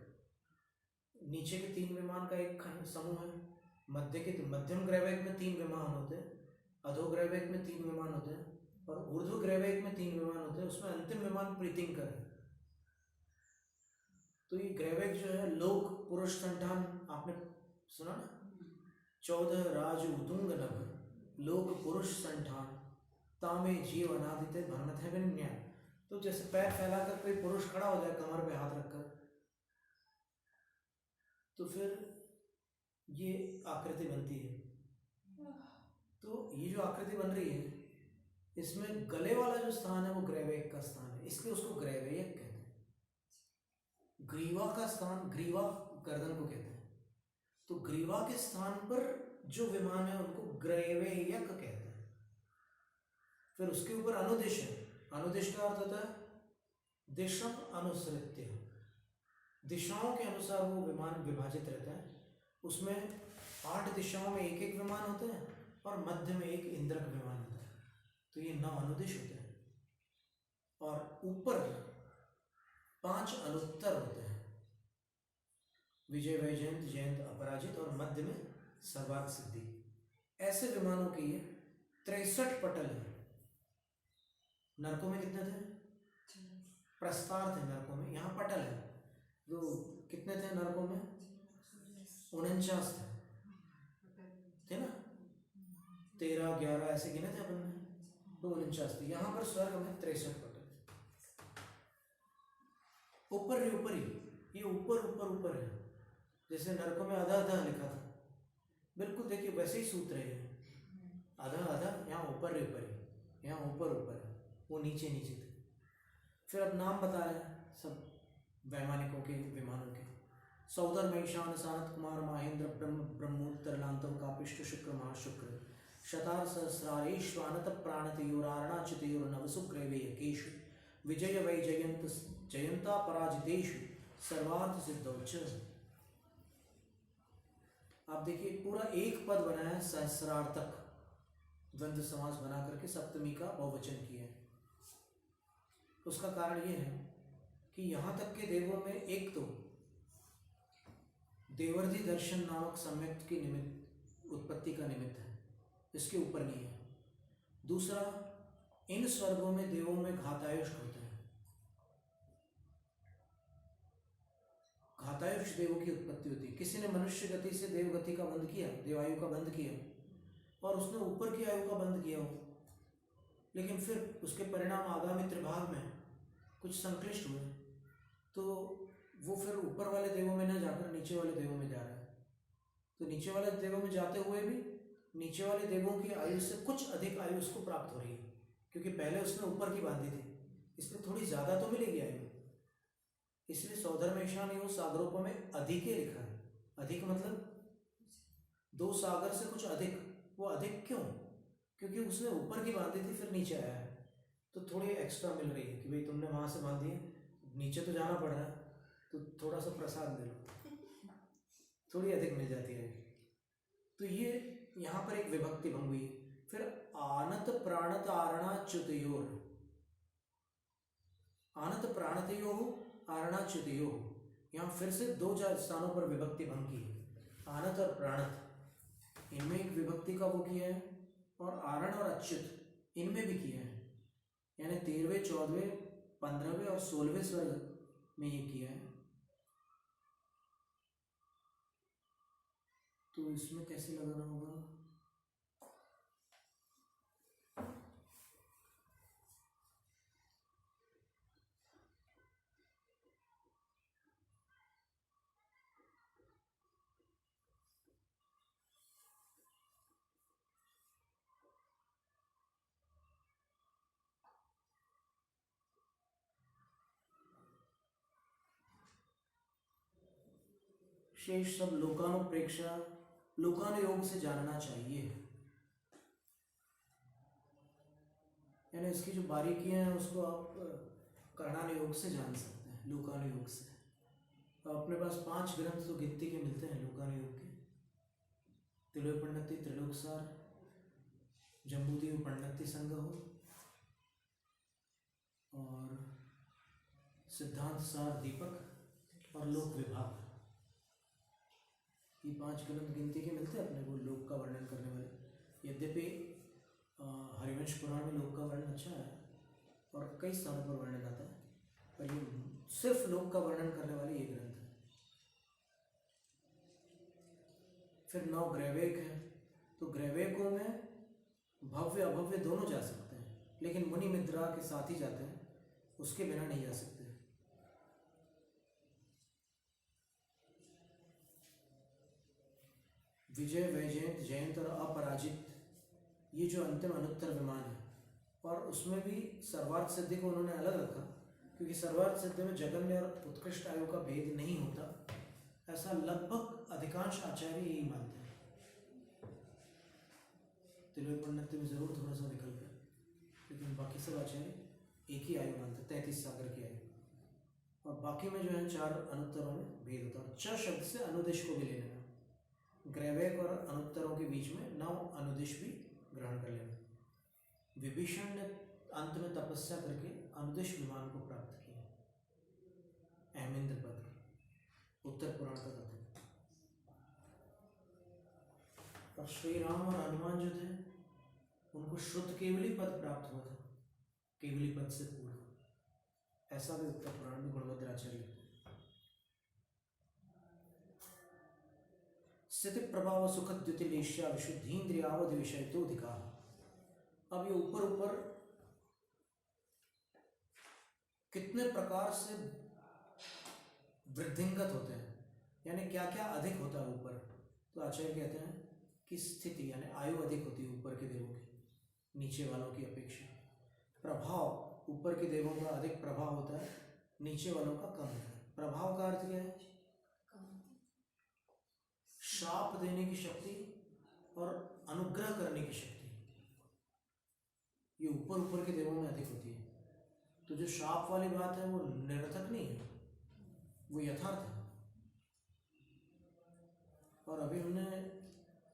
नीचे के 3 विमान का एक समूह है। मध्यम ग्रैवेक में 3 विमान होते हैं, अधोग्रैवेक में 3 विमान होते हैं और ऊर्ध्व ग्रैवेक में 3 विमान होते हैं। उसमें अंतिम विमान प्रीतिंकर है। तो ये ग्रैवेक जो है लोक पुरुष संठान, आपने सुना ना? 14 राज उतुंग नभ लोक पुरुष संठान तामे जीव अनादिते भरमत है विन्या। तो जैसे पैर फैलाकर कोई पुरुष खड़ा हो जाए कमर पे हाथ रखकर, तो फिर ये आकृति बनती है। तो ये जो आकृति बन रही है इसमें गले वाला जो स्थान है वो ग्रैवेक का स्थान है, इसलिए उसको ग्रैवेयक कहते हैं। ग्रीवा का स्थान, ग्रीवा गर्दन को कहते हैं, तो ग्रीवा के स्थान पर जो विमान है उनको ग्रैवेयक कहते हैं। फिर उसके ऊपर अनुदिश है। अनुदिश का अर्थ होता है दिशम अनुसृत्य, दिशाओं के अनुसार वो विमान विभाजित रहता है। उसमें 8 दिशाओं में एक एक विमान होते हैं और मध्य में एक इंद्रक विमान होता है। तो ये 9 अनुदिश होते हैं और ऊपर 5 अनुत्तर होते हैं, विजय वैजयंत जयंत अपराजित, और मध्य में सर्वार्थ सिद्धि। ऐसे विमानों के ये 63 पटल हैं। नरकों में कितने थे? प्रस्तार थे नरकों में, यहाँ पटल है। जो कितने थे नरकों में? 49 थे ना, 13 11 ऐसे गिने थे अपन ने, तो 49 थे। यहाँ पर स्वर्ग में 63 पटल। ऊपर ही ऊपर ही, ये ऊपर ऊपर ऊपर है। जैसे नरकों में आधा आधा लिखा था, बिल्कुल देखिए वैसे ही सूत्र है। आधा आधा, यहाँ ऊपर ही ऊपर है, यहाँ ऊपर ऊपर है, वो नीचे नीचे थे। फिर अब नाम बता रहे हैं सब वैमानिकों के विमानों के। सौदर महिषान सानत कुमार महेंद्र ब्रह्म ब्रह्मोत्तर लांतम कापिष्ट शुक्र महाशुक्र शतार सहस्रारेश्वानत प्राणतयोरारणाच्युतयोर नवसुग्रैवेयकेषु विजय वैजयंत जयंता पराजितेषु सर्वार्थ सिद्धौच। आप देखिए पूरा एक पद बनाया है, सहस्रार्थक द्वंद्व समास बना करके सप्तमी का बहुवचन किया है। उसका कारण ये है कि यहाँ तक के देवों में एक तो देवर्धि दर्शन नामक सम्यक्त की निमित्त उत्पत्ति का निमित्त है, इसके ऊपर नहीं है। दूसरा, इन स्वर्गों में देवों में घातायुष होते हैं। घातायुष देवों की उत्पत्ति होती है। किसी ने मनुष्य गति से देव गति का बंध किया, देवायु का बंध किया, और उसने ऊपर की आयु का बंध किया हो, लेकिन फिर उसके परिणाम आगामी त्रिभाग में कुछ संक्लिष्ट हुए, तो वो फिर ऊपर वाले देवों में न जाकर नीचे वाले देवों में जा रहा है। तो नीचे वाले देवों में जाते हुए भी नीचे वाले देवों की आयु से कुछ अधिक आयु उसको प्राप्त हो रही है, क्योंकि पहले उसने ऊपर की बांधी थी, इसलिए थोड़ी ज्यादा तो मिलेगी आयु। इसलिए सौधर में ईशान योग सागरों में अधिक ही लिखा है। अधिक मतलब 2 सागर से कुछ अधिक। वो अधिक क्यों? क्योंकि उसने ऊपर की बांधी थी फिर नीचे आया है, तो थोड़ी एक्स्ट्रा मिल रही है कि भाई तुमने वहां से बांधी है, नीचे तो जाना पड़ रहा है, तो थोड़ा सा प्रसाद दे लो, थोड़ी अधिक मिल जाती है। तो ये यहाँ पर एक विभक्ति भंग हुई। फिर आनत प्राणत आरणाच्युतयोर, आनत प्राणतयोः आरणाच्युतयोः, यहाँ फिर से 2 स्थानों पर विभक्ति भंग की है। आनत और प्राणत, इनमें एक विभक्ति का वो किया है, और आरण और अच्युत इनमें भी किया है। यानी 13वें 14वें 15वें और 16वें स्वर्ग में ये किया है, तो इसमें कैसे लगाना होगा? शेष सब लोकानुप्रेक्षा लोकानुयोग से जानना चाहिए। यानी इसकी जो बारीकियां हैं उसको आप करणानुयोग से जान सकते हैं, लोकानुयोग से। तो अपने पास 5 ग्रंथ तो गिनती के मिलते हैं लोकानुयोग के: तिलोपन्नति त्रिलोकसार, जम्बूद्वीप उपन्नति संग्रह और सिद्धांत सार दीपक और लोक विभाग। ये 5 ग्रंथ गिनती के मिलते हैं अपने को लोक का वर्णन करने वाले। यद्यपि हरिवंश पुराण में लोक का वर्णन अच्छा है और कई स्थानों पर वर्णन आता है, पर ये सिर्फ लोक का वर्णन करने वाले ये ग्रंथ है। फिर 9 ग्रैवेक हैं, तो ग्रैवेकों में भव्य अभव्य दोनों जा सकते हैं, लेकिन मुनि मित्रा के साथ ही जाते हैं, उसके बिना नहीं जा सकते। विजय, वैजयंत, जयंत और अपराजित, ये जो अंतिम अनुत्तर विमान है, और उसमें भी सर्वार्थ सिद्धि को उन्होंने अलग रखा, क्योंकि सर्वार्थ सिद्धि में जगन्य और उत्कृष्ट आयु का भेद नहीं होता, ऐसा लगभग अधिकांश आचार्य यही मानते हैं। तिलोपन्नति में जरूर थोड़ा सा विकल्प है, लेकिन बाकी सब आचार्य एक ही आयु मानते हैं, 33 सागर की आयु। और बाकी में जो है 4 अनुत्तरों में भेद होता है। च शब्द से अनुदेश को भी ले लेना, ग्रैवेक और अनुत्तरों के बीच में 9 अनुदेश भी ग्रहण कर लेना। विभीषण ने अंत में तपस्या करके अनुदेश विमान को प्राप्त किया, अहमेंद्र पद, उत्तर पुराण का कथन। और श्री राम और हनुमान जो थे उनको शुद्ध केवली पद प्राप्त हुआ था, केवली पद से पूर्व, ऐसा भी उत्तर पुराण में गुणभद्राचार्य लिखते हैं। स्थिति प्रभाव सुख द्युतिलेश्या विशुद्धीन्द्रियावधि विषय तो अधिका। अब ये ऊपर ऊपर कितने प्रकार से वृद्धिंगत होते हैं, यानी क्या क्या अधिक होता है ऊपर, तो आचार्य कहते हैं कि स्थिति यानी आयु अधिक होती है ऊपर के देवों की नीचे वालों की अपेक्षा। प्रभाव, ऊपर के देवों का अधिक प्रभाव होता है, नीचे वालों का कम होता है। प्रभाव का अर्थ क्या है? शाप देने की शक्ति और अनुग्रह करने की शक्ति, ये ऊपर ऊपर के देवों में अधिक होती है। तो जो शाप वाली बात है वो निरर्थक नहीं है, वो यथार्थ है। और अभी हमने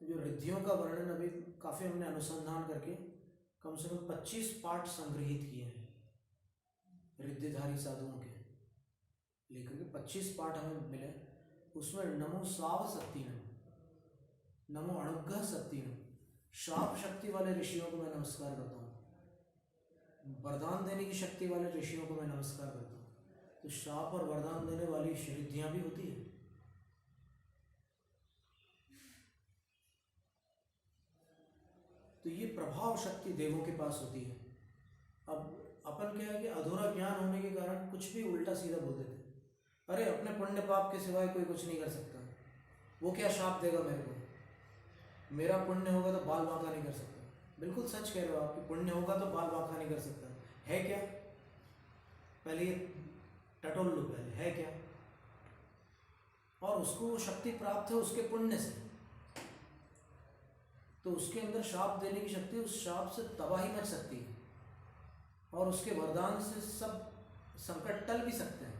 जो रिद्धियों का वर्णन अभी काफी हमने अनुसंधान करके कम से कम 25 पाठ संग्रहित किए हैं रिद्धिधारी साधुओं के, लेकर के 25 पाठ हमें मिले। उसमें नमो साव शक्ति नम, नमो अनुग्रह शक्ति नम, शाप शक्ति वाले ऋषियों को मैं नमस्कार करता हूँ, वरदान देने की शक्ति वाले ऋषियों को मैं नमस्कार करता हूँ। तो शाप और वरदान देने वाली रिद्धियां भी होती है। तो ये प्रभाव शक्ति देवों के पास होती है। अब अपन क्या है कि अधूरा ज्ञान होने के कारण कुछ भी उल्टा सीधा बोल देते, अरे अपने पुण्य पाप के सिवाय कोई कुछ नहीं कर सकता, वो क्या शाप देगा मेरे को, मेरा पुण्य होगा तो बाल बांका नहीं कर सकता। बिल्कुल सच कह रहे हो आप कि पुण्य होगा तो बाल बांका नहीं कर सकता, है क्या? पहले ये टटोल लो, पहले है क्या? और उसको शक्ति प्राप्त है उसके पुण्य से, तो उसके अंदर शाप देने की शक्ति, उस शाप से तबाही मच सकती है और उसके वरदान से सब संकट टल भी सकते हैं।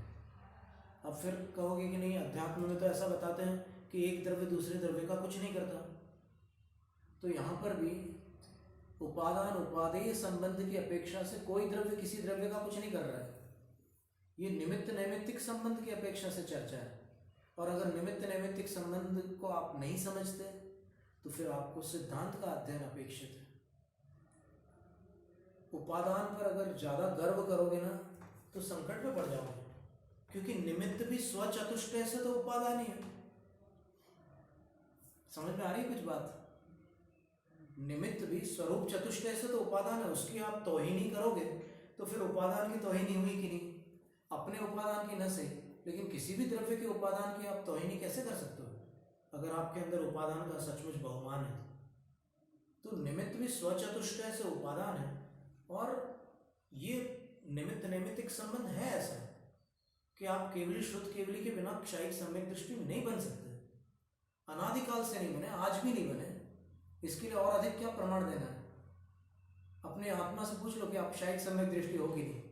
अब फिर कहोगे कि नहीं, अध्यात्म में तो ऐसा बताते हैं कि एक द्रव्य दूसरे द्रव्य का कुछ नहीं करता, तो यहाँ पर भी उपादान उपादेय संबंध की अपेक्षा से कोई द्रव्य किसी द्रव्य का कुछ नहीं कर रहा है। ये निमित्त नैमित्तिक संबंध की अपेक्षा से चर्चा है, और अगर निमित्त नैमित्तिक संबंध को आप नहीं समझते तो फिर आपको सिद्धांत का अध्ययन अपेक्षित है। उपादान पर अगर ज्यादा गर्व करोगे ना तो क्योंकि निमित्त भी स्वचतुष्टय से तो उपादान ही है। समझ में आ रही है कुछ बात? निमित्त भी स्वरूप चतुष्टय से तो उपादान है, उसकी आप तौहीन ही करोगे तो फिर उपादान की तौहीन ही हुई कि नहीं? अपने उपादान की न सही, लेकिन किसी भी द्रव्य के उपादान की आप तौहीन कैसे कर सकते हो अगर आपके अंदर उपादान का सचमुच बहुमान है? तो निमित्त भी स्वचतुष्टय से उपादान है, और ये निमित्त नैमित्तिक संबंध है ऐसा कि आप केवली श्रुत केवली के बिना क्षयिक सम्यक दृष्टि नहीं बन सकते। अनादिकाल से नहीं बने, आज भी नहीं बने। इसके लिए और अधिक क्या प्रमाण देना है? अपने आत्मा से पूछ लो कि आप क्षयिक सम्यक दृष्टि हो कि नहीं?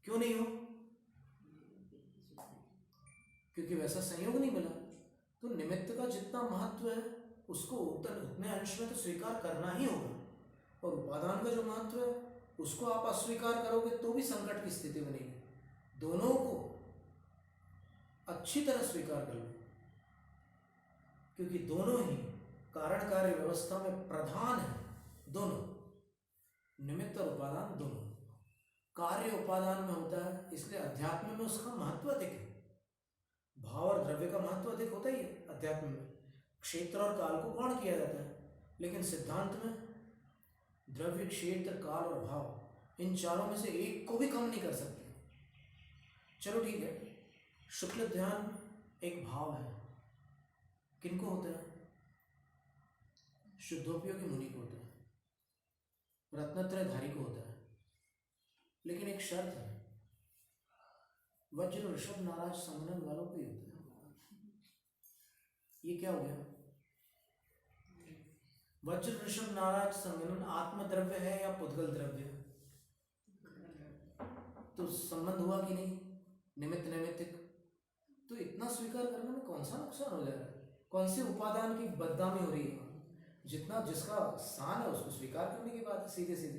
क्यों नहीं हो? क्योंकि वैसा संयोग नहीं मिला। तो निमित्त का जितना महत्व है उसको उतने अंश में तो स्वीकार करना ही होगा, और उपादान का जो महत्व है उसको आप अस्वीकार करोगे तो भी संकट की स्थिति बनेगी। दोनों को अच्छी तरह स्वीकार कर लो, क्योंकि दोनों ही कारण कार्य व्यवस्था में प्रधान है। दोनों, निमित्त और उपादान दोनों। कार्य उपादान में होता है, इसलिए अध्यात्म में उसका महत्व अधिक है। भाव और द्रव्य का महत्व अधिक होता ही है अध्यात्म में। क्षेत्र और काल को गौण किया जाता है, लेकिन सिद्धांत में द्रव्य, क्षेत्र, काल और भाव, इन चारों में से एक को भी कम नहीं कर सकते। चलो ठीक है, शुक्ल ध्यान एक भाव है। किनको होता है? शुद्धोपयोगी मुनि को होता है, रत्नत्रयधारी को होता है। लेकिन एक शर्त है, वज्र ऋषभ नाराज संगनन वालों को ही होता है। ये क्या हो गया? वज्र ऋषभ नाराज संगनन आत्मद्रव्य है या पुद्गल द्रव्य है? तो संबंध हुआ कि नहीं? निमित्त नैमित्तिक। तो इतना स्वीकार करने में कौन सा नुकसान हो जाएगा? कौन से उपादान की बदनामी हो रही है? जितना जिसका स्थान है उसको स्वीकार करने की बात है, सीधे सीधे।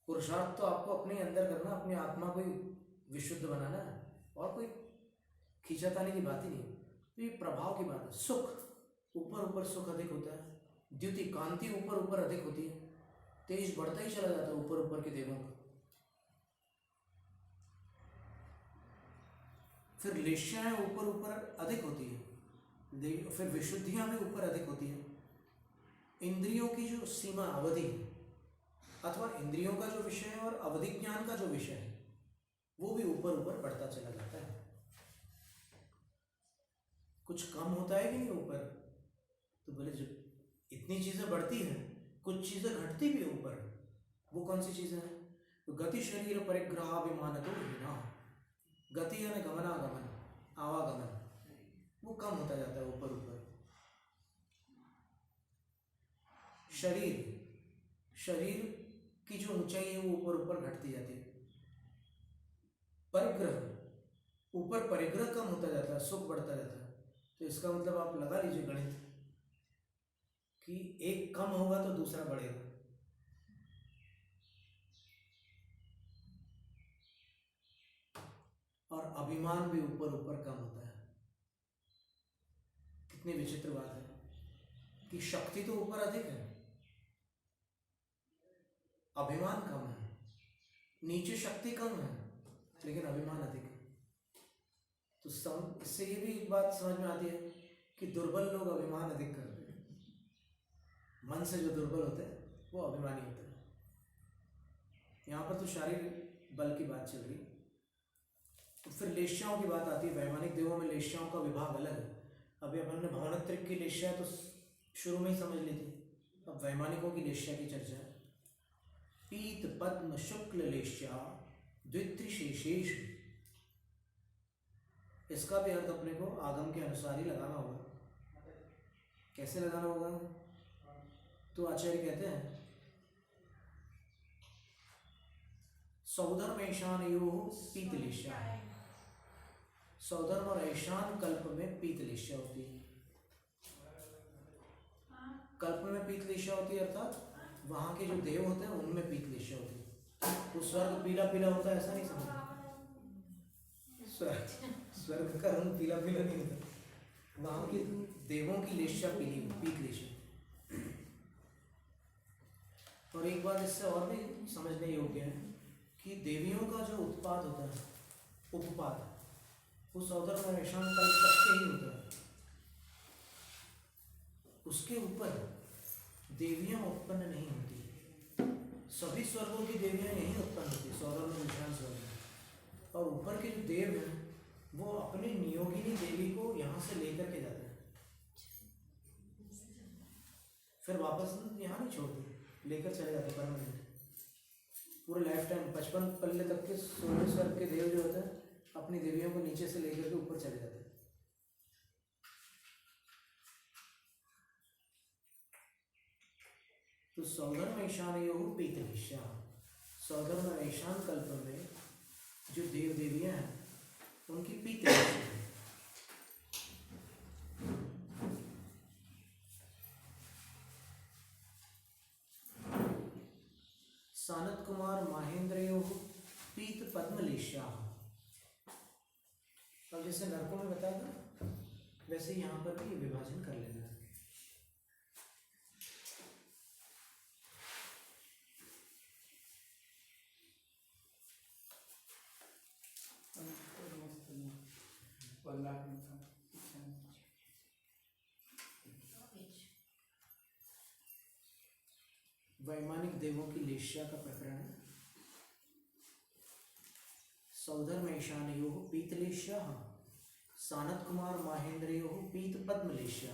पुरुषार्थ तो आपको अपने अंदर करना, अपनी आत्मा को विशुद्ध बनाना है, और कोई खींचातानी की बात ही नहीं। तो ये प्रभाव की बात है। सुख, ऊपर ऊपर सुख अधिक होता है। द्युति, कांति ऊपर ऊपर अधिक होती है। तेज बढ़ता ही चला जाता है ऊपर ऊपर के देवों का। फिर लेश्याएं ऊपर ऊपर अधिक होती है, फिर विशुद्धियां भी ऊपर अधिक होती है। इंद्रियों की जो सीमा अवधि है, अथवा इंद्रियों का जो विषय है और अवधि ज्ञान का जो विषय है, वो भी ऊपर ऊपर बढ़ता चला जाता है। कुछ कम होता है कि नहीं ऊपर? तो बोले जब इतनी चीजें बढ़ती हैं, कुछ चीजें घटती भी है ऊपर। वो कौन सी चीजें हैं? तो गति शरीर परिग्रहाभिमान तो हीना, गति यानी गमनागमन, आवागमन, वो कम होता जाता है ऊपर ऊपर। शरीर की जो ऊंचाई है वो ऊपर ऊपर घटती जाती है। परिग्रह, ऊपर परिग्रह कम होता जाता है, सुख बढ़ता जाता है। तो इसका मतलब आप लगा लीजिए गणित कि एक कम होगा तो दूसरा बढ़ेगा। और अभिमान भी ऊपर ऊपर कम होता है। कितनी विचित्र बात है कि शक्ति तो ऊपर अधिक है, अभिमान कम है। नीचे शक्ति कम है लेकिन अभिमान अधिक है। तो इससे ये भी एक बात समझ में आती है कि दुर्बल लोग अभिमान अधिक करते हैं। मन से जो दुर्बल होते हैं वो अभिमानी होते हैं। यहाँ पर तो शारीरिक बल की बात चल रही। तो फिर लेश्याओं की बात आती है। वैमानिक देवों में लेश्याओं का विभाग अलग है। अभी अपन ने भवनत्रिक की लेश्या तो शुरू में ही समझ ली थी। अब वैमानिकों की लेश्या की चर्चा है। पीत पद्म शुक्ल लेश्या द्वित्रिशेषेष। इसका भी अर्थ अपने को आगम के अनुसार ही लगाना होगा। कैसे लगाना होगा? तो आचार्य कहते हैं सौधर्म ईशानयोः पीतलेश्या। सौधर्म और ईशान कल्प में पीतलेश्या होती है। कल्प में पीतलेश्या होती है, अर्थात वहां के जो देव होते हैं उनमें पीतलेश्या होती है। तो स्वर्ग पीला पीला होता है ऐसा नहीं समझना। स्वर्ग का रंग पीला पीला नहीं होता, वहां के देवों की लेश्या पीली, पीतलेश्या। और एक बात इससे और भी समझने योग्य है कि देवियों का जो उत्पाद होता है उपपाद, वो सौधर्म और ऐशान कल्प तक के ही होता है। उसके ऊपर देवियां उत्पन्न नहीं होती। सभी स्वर्गों की देवियां यहीं उत्पन्न होती, सौधर्म और ऐशान स्वर्ग में। और ऊपर के जो देव हैं वो अपनी नियोगिनी देवी को यहाँ से लेकर के जाते हैं, फिर वापस यहाँ नहीं छोड़ते, लेकर चले जाते परमानेंट। पूरे लाइफ टाइम 55 पल्ले तक के 16 स्वर्ग के देव जो होते हैं अपनी देवियों को नीचे से लेकर के ऊपर चले जाते हैं। तो सौधर्म ईशान योग पीतलिशा, सौधर्म और ईशान कल्प में जो देव देवियां हैं उनकी पीतलिशा है। सानत कुमार महेंद्रयो पीत पद्मलेशा। अब जैसे नरकों में बताया था वैसे यहाँ पर भी विभाजन कर लेना है। वैमानिक देवों की लेश्या का प्रकरण है। सौधर्म ईशानयो पीतलेश्या, सानत कुमार महेंद्रयो पीत पद्मलेश्या।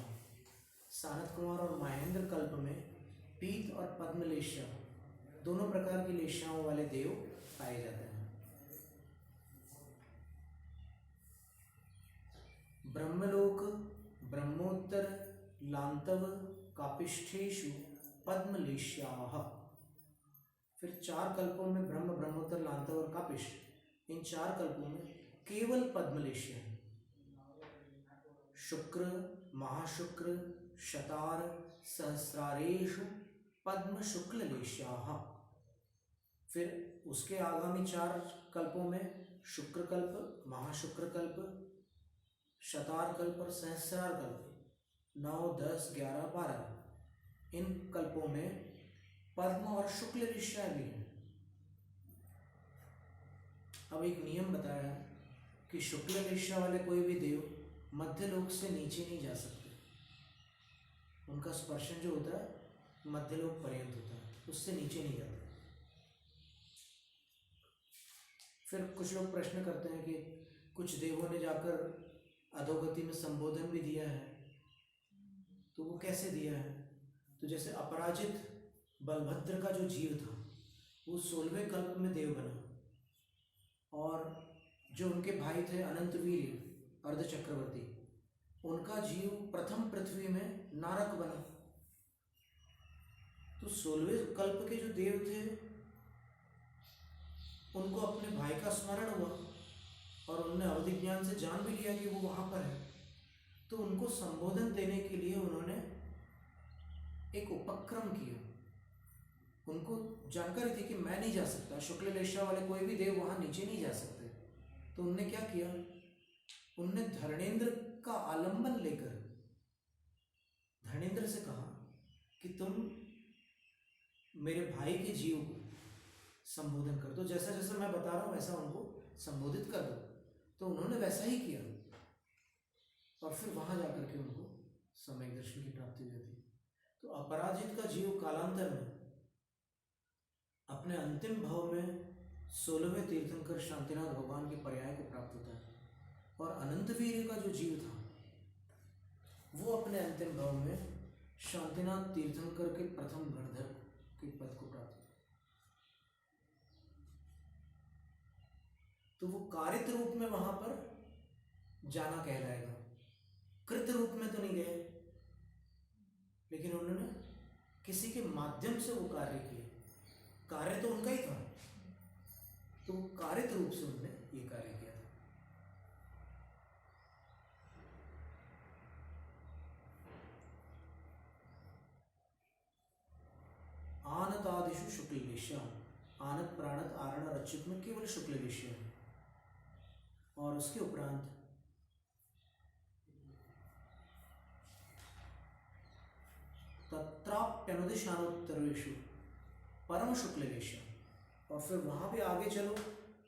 सानत कुमार और महेंद्र कल्प में पीत और पद्मलेश्या दोनों प्रकार की लेश्याओं वाले देव पाए जाते हैं। ब्रह्मलोक, ब्रह्मोत्तर, लांतव, कापिष्ठेषु पद्मलेश्याः। फिर 4 कल्पों में ब्रह्म, ब्रह्मोत्तर, लांतव और कापिष्ठ, इन 4 कल्पों में केवल पद्मलेश्य है। शुक्र, महाशुक्र, शतार, सहस्रारेषु पद्म शुक्ल लेश्याः। फिर उसके आगामी 4 कल्पों में शुक्र कल्प, महाशुक्र कल्प, शतार कल्प और सहस्रार कल्प, 9, 10, 11, 12, इन कल्पों में पद्म और शुक्ल लेश्या भी है। अब एक नियम बताया है कि शुक्ल लेश्या वाले कोई भी देव मध्य लोक से नीचे नहीं जा सकते। उनका स्पर्शन जो होता है मध्य लोक पर्यंत होता है, उससे नीचे नहीं जाते। फिर कुछ लोग प्रश्न करते हैं कि कुछ देवों ने जाकर अधोगति में संबोधन भी दिया है, तो वो कैसे दिया है? तो जैसे अपराजित बलभद्र का जो जीव था वो 16वें कल्प में देव बना, और जो उनके भाई थे अनंतवीर अर्धचक्रवर्ती, उनका जीव प्रथम पृथ्वी में नारक बना। तो 16वें कल्प के जो देव थे उनको अपने भाई का स्मरण हुआ और उन्होंने अवधिज्ञान से जान भी लिया कि वो वहां पर है, तो उनको संबोधन देने के लिए उन्होंने एक उपक्रम किया। उनको जानकारी थी कि मैं नहीं जा सकता, शुक्ल लेश्या वाले कोई भी देव वहां नीचे नहीं जा सकते, तो उनने क्या किया, उनने धर्मेंद्र का आलंबन लेकर धर्मेंद्र से कहा कि तुम मेरे भाई के जीव को संबोधन कर दो, जैसा जैसा मैं बता रहा हूं वैसा उनको संबोधित कर दो। तो उन्होंने वैसा ही किया और फिर वहां जाकर के उनको सम्यक दर्शन की प्राप्ति हुई थी। तो अपराजित का जीव कालांतर में अपने अंतिम भाव में 16वें तीर्थंकर शांतिनाथ भगवान के पर्याय को प्राप्त होता है, और अनंतवीर का जो जीव था वो अपने अंतिम भाव में शांतिनाथ तीर्थंकर के प्रथम गणधर के पद को प्राप्त होता है। तो वो कारित रूप में वहां पर जाना कहलाएगा, कृत रूप में तो नहीं गए, लेकिन उन्होंने किसी के माध्यम से वो कार्य किए। कार्य तो उनका ही था, तो वो कारित रूप से उन्होंने ये कार्य किया था। आनत आदिशु शुक्ल लेश्या, आनत, प्राणत, आरण और अच्युत में केवल शुक्ल लेश्या है, और उसके उपरांत तत्राप्यनुदिशानोत्तरेषु परम शुक्ल लेश्या, और फिर वहां भी आगे चलो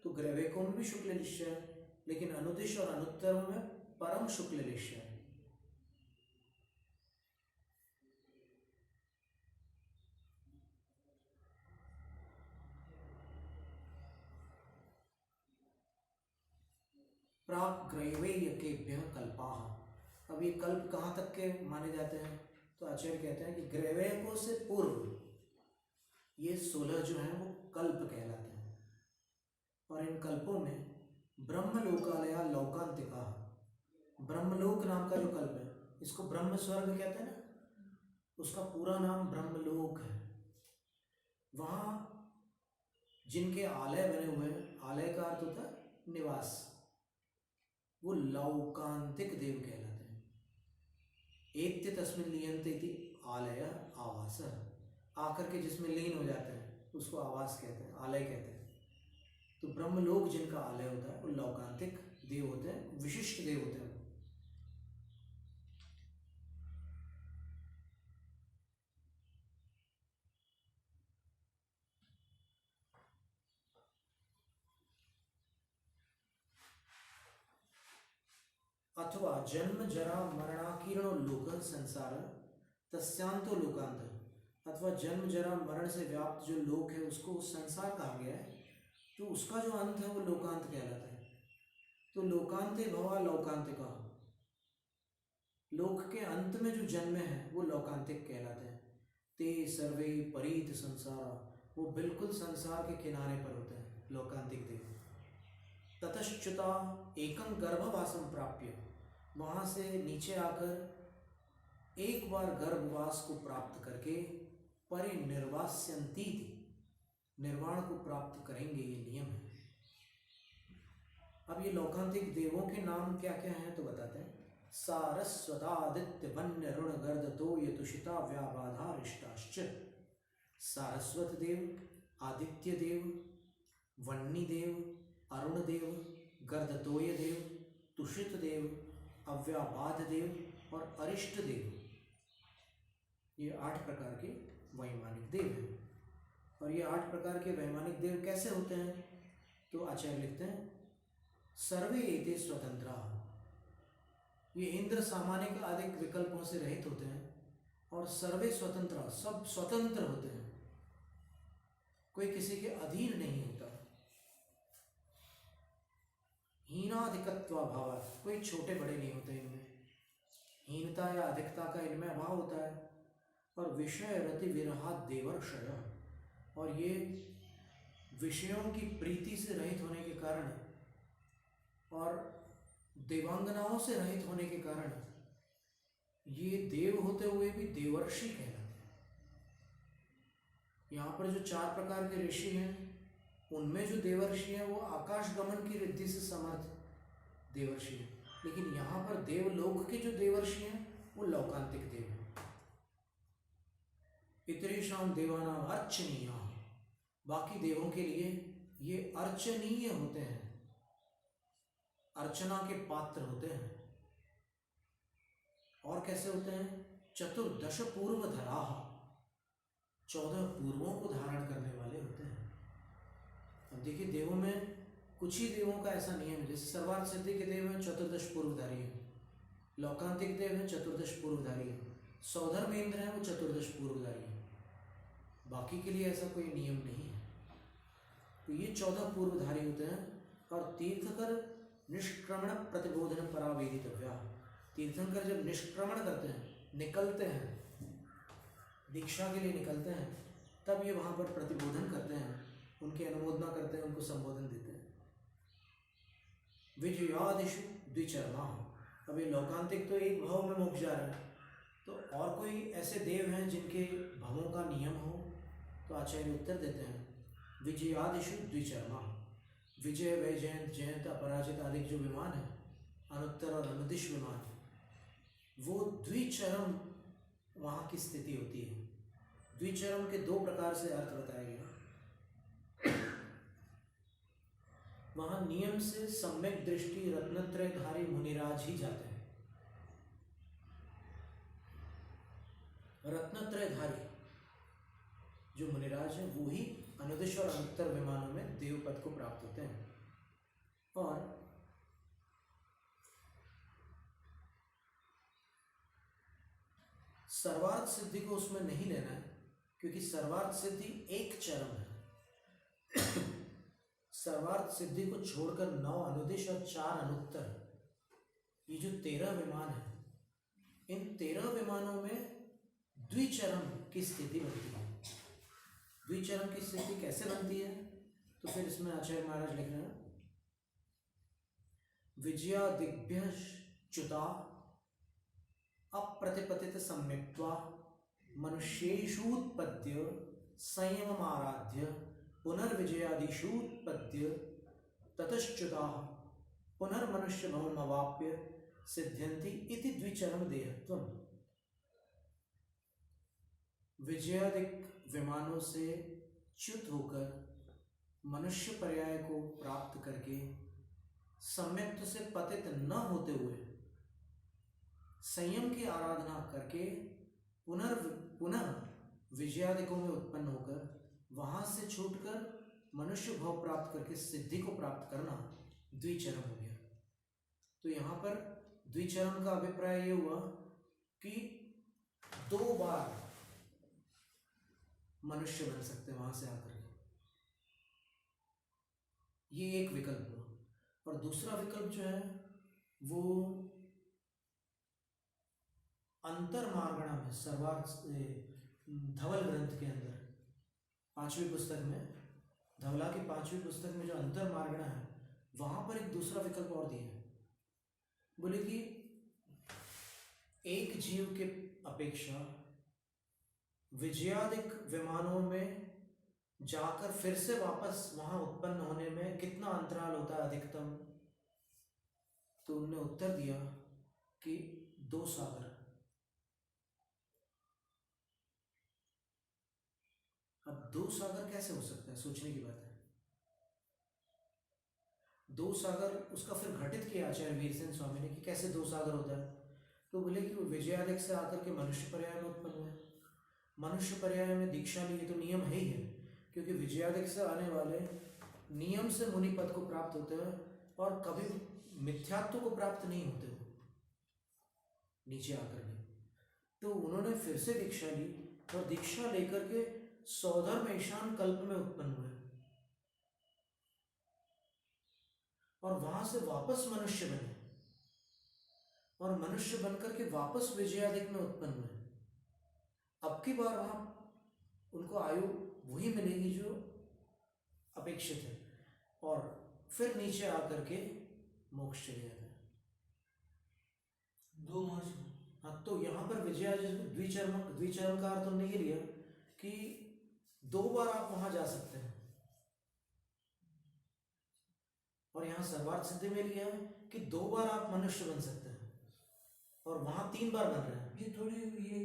तो ग्रैवेकों में भी शुक्ल लेश्या है, लेकिन अनुदिश और अनुत्तरों में परम शुक्ल लेश्य है। प्राक ग्रैवेयकेभ्यः कल्पाः। अब ये कल्प कहाँ तक के माने जाते हैं? तो आचार्य कहते हैं कि ग्रैवेयकों से पूर्व ये 16 जो हैं वो कल्प कहलाते हैं। और इन कल्पों में ब्रह्मलोकालया लौकांतिका, ब्रह्मलोक नाम का जो कल्प है, इसको ब्रह्म स्वर्ग कहते हैं ना, उसका पूरा नाम ब्रह्मलोक है। वहाँ जिनके आलय बने हुए हैं, आलय का अर्थ होता है निवास, वो लौकांतिक देव कहलाते हैं। एत्य तस्मिन् लीयन्ते इति आलय आवास, आकर के जिसमें लीन हो जाते हैं उसको आवास कहते हैं, आलय कहते हैं। तो ब्रह्मलोक जिनका आलय होता है वो लौकांतिक देव होते हैं, विशिष्ट देव होते हैं। अथवा जन्म जरा मरणाकीर्णो लोक संसार तस्यांतो लोकांत, अथवा जन्म जरा मरण से व्याप्त जो लोक है उसको संसार कहा गया है, तो उसका जो अंत है वो लोकांत कहलाता है। तो लोकांते भवा लौकांतिका, लोक के अंत में जो जन्म है वो लौकांतिक कहलाते हैं। ते सर्वे परीत संसार, वो बिल्कुल संसार के किनारे पर होते हैं लौकांतिक देव। ततश्च्युता एकम गर्भवासम प्राप्य, वहाँ से नीचे आकर एक बार गर्भवास को प्राप्त करके परिनिर्वास्यन्ति, निर्वाण को प्राप्त करेंगे, ये नियम है। अब ये लौकांतिक देवों के नाम क्या क्या हैं तो बताते हैं। सारस्वतादित्य वन्य ऋण गर्द तो ये तुषिता व्याबाधारिष्टाश्च, सारस्वत देव, आदित्य देव, वन्नी देव, अरुण देव, गर्दतोय देव, तुषित देव, अव्याबाध देव और अरिष्ट देव, ये 8 प्रकार के वैमानिक देव हैं। और ये 8 प्रकार के वैमानिक देव कैसे होते हैं? तो आचार्य लिखते हैं सर्वे एते स्वतंत्रा, ये इंद्र सामानिक आदि विकल्पों से रहित होते हैं। और सर्वे स्वतंत्र, सब स्वतंत्र होते हैं, कोई किसी के अधीन नहीं होता। हीनाधिकत्वाभाव, कोई छोटे बड़े नहीं होते इनमें, हीनता या अधिकता का इनमें अभाव होता है। और विषय रति विरहात देवर्षय, और ये विषयों की प्रीति से रहित होने के कारण और देवांगनाओं से रहित होने के कारण ये देव होते हुए भी देवर्षि कहलाते हैं। यहाँ पर जो 4 प्रकार के ऋषि हैं उनमें जो देवर्षि हैं वो आकाश गमन की रिद्धि से समर्थ देवर्षि हैं, लेकिन यहाँ पर देवलोक के जो देवर्षि हैं वो लौकांतिक देव हैं। इतरेषां देवानां अर्चनीय, बाकी देवों के लिए ये अर्चनीय होते हैं, अर्चना के पात्र होते हैं। और कैसे होते हैं? चतुर्दश पूर्वधरा, 14 पूर्वों को धारण करने वाले होते हैं। अब देखिए देवों में कुछ ही देवों का ऐसा नियम है, जैसे सर्वार्थ सिद्धि के देव हैं 14 पूर्वधारी हैं, लौकांतिक देव हैं 14 पूर्वधारी हैं, सौधर्मेंद्र हैं वो 14 पूर्वधारी हैं। बाकी के लिए ऐसा कोई नियम नहीं है। तो ये 14 पूर्वधारी होते हैं। और तीर्थकर निष्क्रमण प्रतिबोधन परावेदितव्या, तीर्थंकर जब निष्क्रमण करते हैं, निकलते हैं, दीक्षा के लिए निकलते हैं, तब ये वहाँ पर प्रतिबोधन करते हैं, उनकी अनुमोदना करते हैं, उनको संबोधन देते हैं। विजयादिषु द्विचरमा, अब ये लौकांतिक तो एक भाव में मोक्ष जा रहे हैं, तो और कोई ऐसे देव हैं जिनके भावों का नियम हो? तो आचार्य उत्तर देते हैं विजयादिषु द्विचरमा, विजय वैजयंत जयंत अपराजित आदि जो विमान है, अनुत्तर और अनुदिश विमान, वो द्विचरम वहाँ की स्थिति होती है। द्विचरम के 2 प्रकार से अर्थ बताया गया। वहाँ नियम से सम्यक दृष्टि रत्नत्रयधारी मुनिराज ही जाते हैं। रत्नत्रयधारी जो मुनिराज है वो ही अनुदिश और अनुत्तर विमानों में देव पद को प्राप्त होते हैं। और सर्वार्थ सिद्धि को उसमें नहीं लेना है, क्योंकि सर्वार्थ सिद्धि एक चरम है। सर्वार्थ सिद्धि को छोड़कर 9 अनुदिश और 4 अनुत्तर, ये जो 13 विमान है, इन 13 विमानों में द्विचरम की स्थिति बनती है। द्विचरम की स्थिति कैसे बनती है? तो फिर इसमें आचार्य महाराज लिख रहे हैं, विजया दिग्भ्य च्युता अप्रतिपतित सम्यक्त्वा मनुष्येषूत्पद्य संयममाराध्य पुनर्विजयादिषूत्पद्य ततश्च्युता पुनर्मनुष्य भवनमवाप्य सिद्ध्यन्ति इति द्विचरम देहत्वम्। विजयादिक विमानों से च्युत होकर मनुष्य पर्याय को प्राप्त करके सम्यक्त से पतित न होते हुए संयम की आराधना करके पुनः विजयादिकों में उत्पन्न होकर वहां से छूटकर मनुष्य भाव प्राप्त करके सिद्धि को प्राप्त करना द्विचरम हो गया। तो यहाँ पर द्विचरम का अभिप्राय ये हुआ कि 2 बार मनुष्य बन सकते वहां से आकर के, ये एक विकल्प हुआ। और दूसरा विकल्प जो है वो अंतर्मार्गणा में सर्वार्थ धवल ग्रंथ के अंदर 5वीं पुस्तक में, धवला की 5वीं पुस्तक में जो अंतर्मार्गणा है, वहां पर एक दूसरा विकल्प और दिया है। बोले कि एक जीव के अपेक्षा विजयादिक विमानों में जाकर फिर से वापस वहां उत्पन्न होने में कितना अंतराल होता है अधिकतम? तो उन्होंने उत्तर दिया कि 2 सागर। अब 2 सागर कैसे हो सकता है? सोचने की बात है। 2 सागर उसका फिर घटित किया आचार्य वीरसेन स्वामी ने कि कैसे 2 सागर होता है। तो बोले कि वो विजयादिक से आकर के मनुष्य पर्याय में उत्पन्न हुए। मनुष्य पर्याय में दीक्षा ली, तो नियम है ही है, क्योंकि विजयादिक से आने वाले नियम से मुनि पद को प्राप्त होते हैं और कभी मिथ्यात्व को प्राप्त नहीं होते हो नीचे आकर के। तो उन्होंने फिर से दीक्षा ली और दीक्षा लेकर के सौधर्म ईशान कल्प में उत्पन्न हुए और वहां से वापस मनुष्य बने और मनुष्य बनकर के वापस विजयादिक में उत्पन्न हुए। अब की बार वहां उनको आयु वही मिलेगी जो अपेक्षित है और फिर नीचे आकर के मोक्ष चले जाते हैं। 2 मनुष्य। हाँ, तो यहाँ पर द्विचरम का अर्थ हमने ये लिया कि 2 बार आप वहां जा सकते हैं, और यहाँ सर्वार्थ सिद्धि में लिया है कि 2 बार आप मनुष्य बन सकते हैं और वहां 3 बार बन रहे हैं। ये थोड़ी ये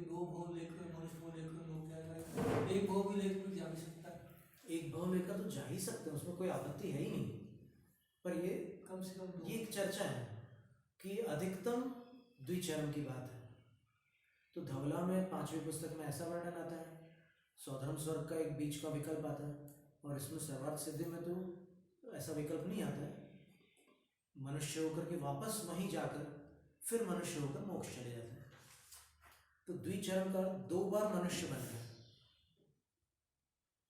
2 भाव लेकर मनुष्य को लेकर लोग क्या करें, 1 भाव भी लेकर जा भी सकता है। 1 भाव लेकर तो जा ही सकते हैं, उसमें कोई आपत्ति है ही नहीं। पर ये कम से कम ये एक चर्चा है कि अधिकतम द्विचरम की बात है। तो धवला में 5वीं पुस्तक में ऐसा वर्णन आता है, सौधर्म स्वर्ग का एक बीच का विकल्प आता है, और इसमें सर्वार्थ सिद्धि में तो ऐसा विकल्प नहीं आता है। मनुष्य होकर के वापस वहीं जाकर फिर मनुष्य होकर मोक्ष चले जाते हैं। तो द्विचरम का 2 बार मनुष्य बन गया।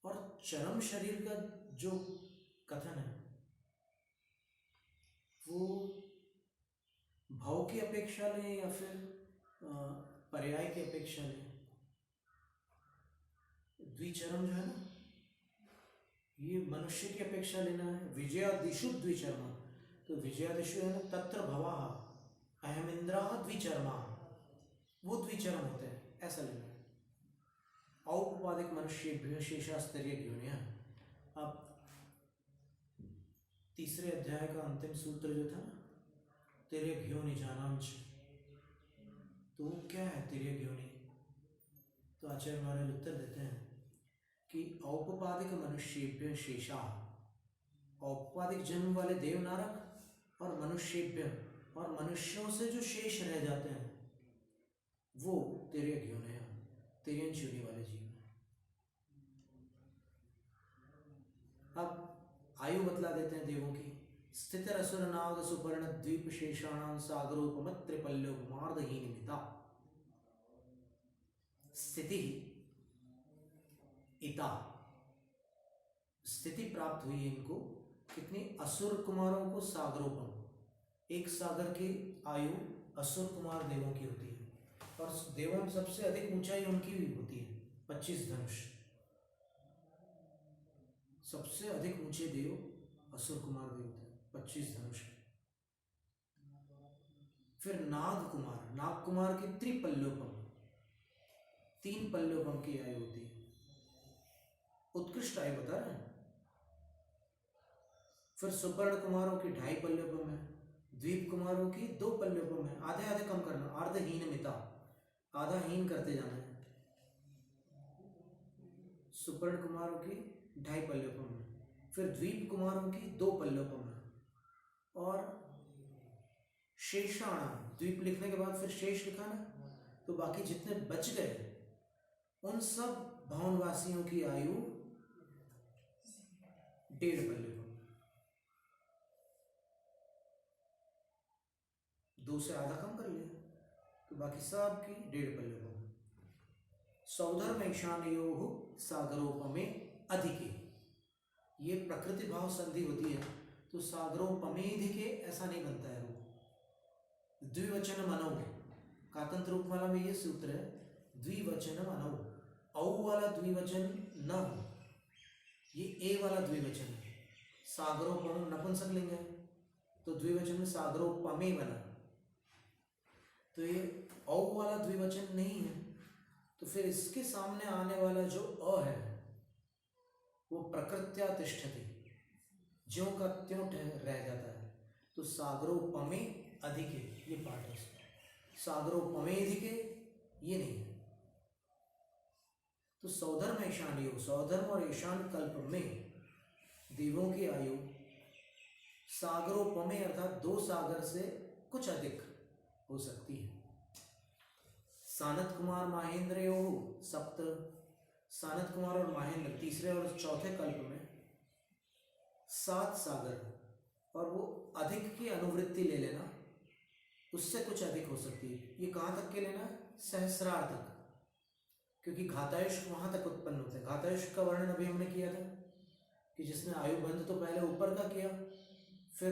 और चरम शरीर का जो कथन है वो भाव की अपेक्षा लें या फिर पर्याय की अपेक्षा लें, द्विचरम जो है ना, ये मनुष्य की अपेक्षा लेना है। विजयादिषु द्विचरमा, तो विजयादिषु है ना, तत्र भवाः अहमिंद्राः द्विचरमा, वो द्विचरम होते हैं, ऐसा लेना है। औपपादिक मनुष्येभ्यः शेषास्तरीय योनिः। अब 3रे अध्याय का अंतिम सूत्र जो था, तिर्यक योनि जानांच, तो वो क्या है तिर्यक योनि? तो आचार्य महाराज उत्तर देते हैं कि औपपादिक मनुष्येभ्य शेषा, औपपादिक जन्म वाले देव नारक और मनुष्येभ्य, और मनुष्यों से जो शेष रह जाते हैं वो तिर्यक योनि है, तिर्यंश योनि वाले जीव। अब आयु बतला देते हैं देवों की। स्थित असुर नाग सुपर्ण द्वीप शेषाणां सागरोपमत त्रिपल्योपमार्दहीनिमिता। स्थिति इता, स्थिति प्राप्त हुई इनको। कितनी? असुर कुमारों को सागरोपम, एक सागर की आयु असुर कुमार देवों की होती है, और देवों में सबसे अधिक ऊंचाई उनकी भी होती है 25 धनुष। सबसे अधिक ऊंचे देव असुर कुमार देव थे, 25 धनुष। फिर नाग कुमार, नाग कुमार की त्रिपल्योपम, 3 पल्योपम की आयु होती है, उत्कृष्ट आयु बता रहे हैं। फिर सुपर्ण कुमारों की 2.5 पल्योपम है, द्वीप कुमारों की 2 पल्योपम है। आधे आधे कम करना, अर्धहीन मिता, आधा हीन करते जाना है। सुपर्ण कुमारों की 2.5 पल्योपम है। फिर द्वीप कुमारों की 2 पल्योपम है, और शेषाणा, द्वीप लिखने के बाद फिर शेष लिखा ना, तो बाकी जितने बच गए उन सब भवनवासियों की आयु 1.5 पल्योपम, 2 से आधा कम कर लिया, तो बाकी सब की 1.5 पल्योपम। सौधर्म ईशानयोः सागरोपमे अधिके, ये प्रकृति भाव संधि होती है, तो सागरोपमेधिके ऐसा नहीं बनता है रूप। द्विवचन मनौ, कातंत्र रूपमाला में ये सूत्र है, द्विवचन मनौ, औ वाला द्विवचन न हो, ये ए वाला द्विवचन है। सागरोपम नपुंसक लिंग है, तो द्विवचन में सागरोपमे बना, तो ये औ वाला द्विवचन नहीं है, तो फिर इसके सामने आने वाला जो अ है वो प्रकृत्या तिष्ठति, ज्यों का त्यों रह जाता है, तो सागरोपमे अधिके, ये पाठ है इसका। सागरोपमे अधिके ये नहीं है। तो सौधर्म ईशान योग, सौधर्म और ईशान कल्प में देवों की आयु सागरोपमे अर्थात 2 सागर से कुछ अधिक हो सकती है। सानत कुमार माहेंद्र योग सप्त, सानत कुमार और माहेंद्र तीसरे और चौथे कल्प में 7 सागर, और वो अधिक की अनुवृत्ति ले लेना, उससे कुछ अधिक हो सकती है। ये कहाँ तक के लेना? सहस्रार तक, क्योंकि घातायुष्क वहां तक उत्पन्न होते हैं। घातायुष्क का वर्णन अभी हमने किया था कि जिसने आयु बंध तो पहले ऊपर का किया, फिर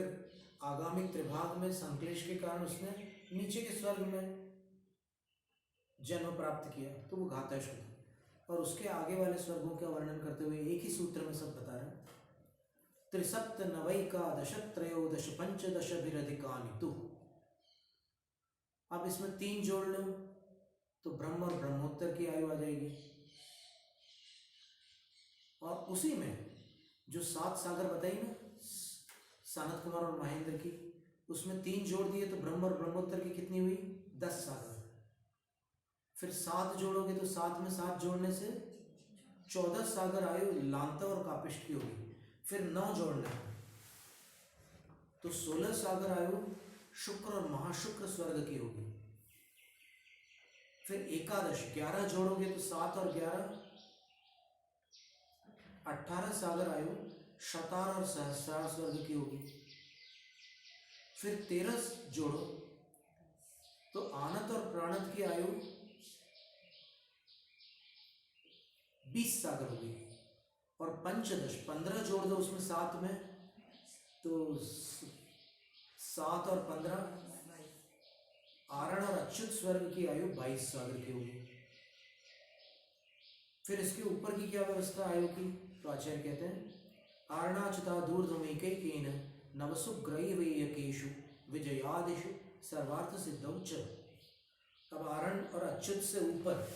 आगामी त्रिभाग में संक्लेश के कारण उसने नीचे के स्वर्ग में जन्म प्राप्त किया, तो वो घातायुष्क था। और उसके आगे वाले स्वर्गों का वर्णन करते हुए एक ही सूत्र में सब बता रहे हैं। 63 त्रयोदश पंचदशभिरधिकानि तु, अब इसमें 3 जोड़ लो तो ब्रह्म और ब्रह्मोत्तर की आयु आ जाएगी, और उसी में जो 7 सागर बताई ना सानत कुमार और महेंद्र की, उसमें 3 जोड़ दिए तो ब्रह्म और ब्रह्मोत्तर की कितनी हुई? 10 सागर। फिर 7 जोड़ोगे तो 7 में 7 जोड़ने से 14 सागर आयु लांता और कापिष्ट की होगी। फिर 9 जोड़ना है तो 16 सागर आयु शुक्र और महाशुक्र स्वर्ग की होगी। फिर 11 जोड़ोगे तो 7 और 11 18 सागर आयु शतार और सहस्रार स्वर्ग की होगी। फिर 13 जोड़ो तो आनत और प्राणत की आयु 20 सागर होगी। और पंचदश 15 जोड़ दो उसमें 7 में, तो 7 और 15 आरण और अच्युत स्वर्ग की आयु 22 सागर की होगी। फिर इसके ऊपर की क्या व्यवस्था आयु की? तो आचार्य कहते हैं आरणाच्युता दूर्ध्वमेकैकेन नवसु ग्रैवेयकेषु विजयादिषु सर्वार्थ सिद्धौ च। अब आरण और अच्युत से ऊपर,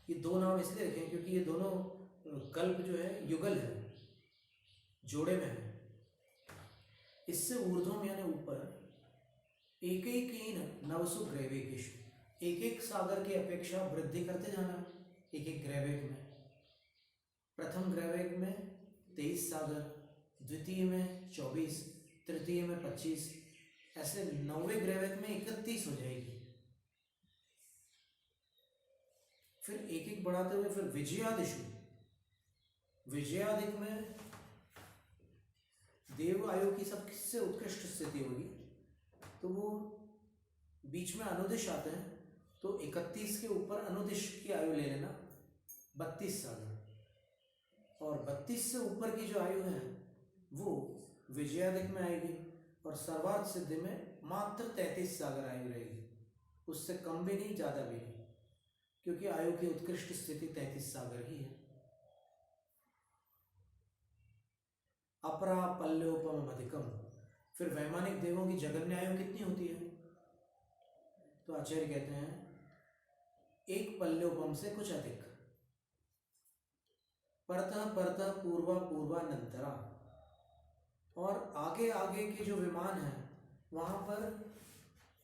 ये 2 नाम इसलिए रखें क्योंकि ये दोनों कल्प जो है युगल है, जोड़े में है। इससे ऊर्ध्वम यानी ऊपर एकैकेन नवसु ग्रैवेकेषु, एक एक सागर की अपेक्षा वृद्धि करते जाना एक एक ग्रैवेक में। प्रथम ग्रैवेक में 23 सागर, द्वितीय में 24, तृतीय में 25, ऐसे 9वें ग्रैवेक में 31 हो जाएगी। फिर एक एक बढ़ाते हुए फिर विजयादिशु, विजयादिक में देव आयु की सबसे उत्कृष्ट स्थिति होगी, तो वो बीच में अनुदिश आते हैं तो 31 के ऊपर अनुदिश की आयु ले लेना 32 सागर, और 32 से ऊपर की जो आयु है वो विजयादिक में आएगी, और सर्वार्थ सिद्धि में मात्र 33 सागर आयु रहेगी, उससे कम भी नहीं ज़्यादा भी नहीं, क्योंकि आयु की उत्कृष्ट स्थिति 33 सागर ही है। अपरा पल्योपम अधिकम, फिर वैमानिक देवों की जगन्य आयु कितनी होती है? तो आचार्य कहते हैं एक पल्योपम से कुछ अधिक, परतः परतः पूर्वा पूर्वानंतरा, और आगे आगे के जो विमान हैं वहां पर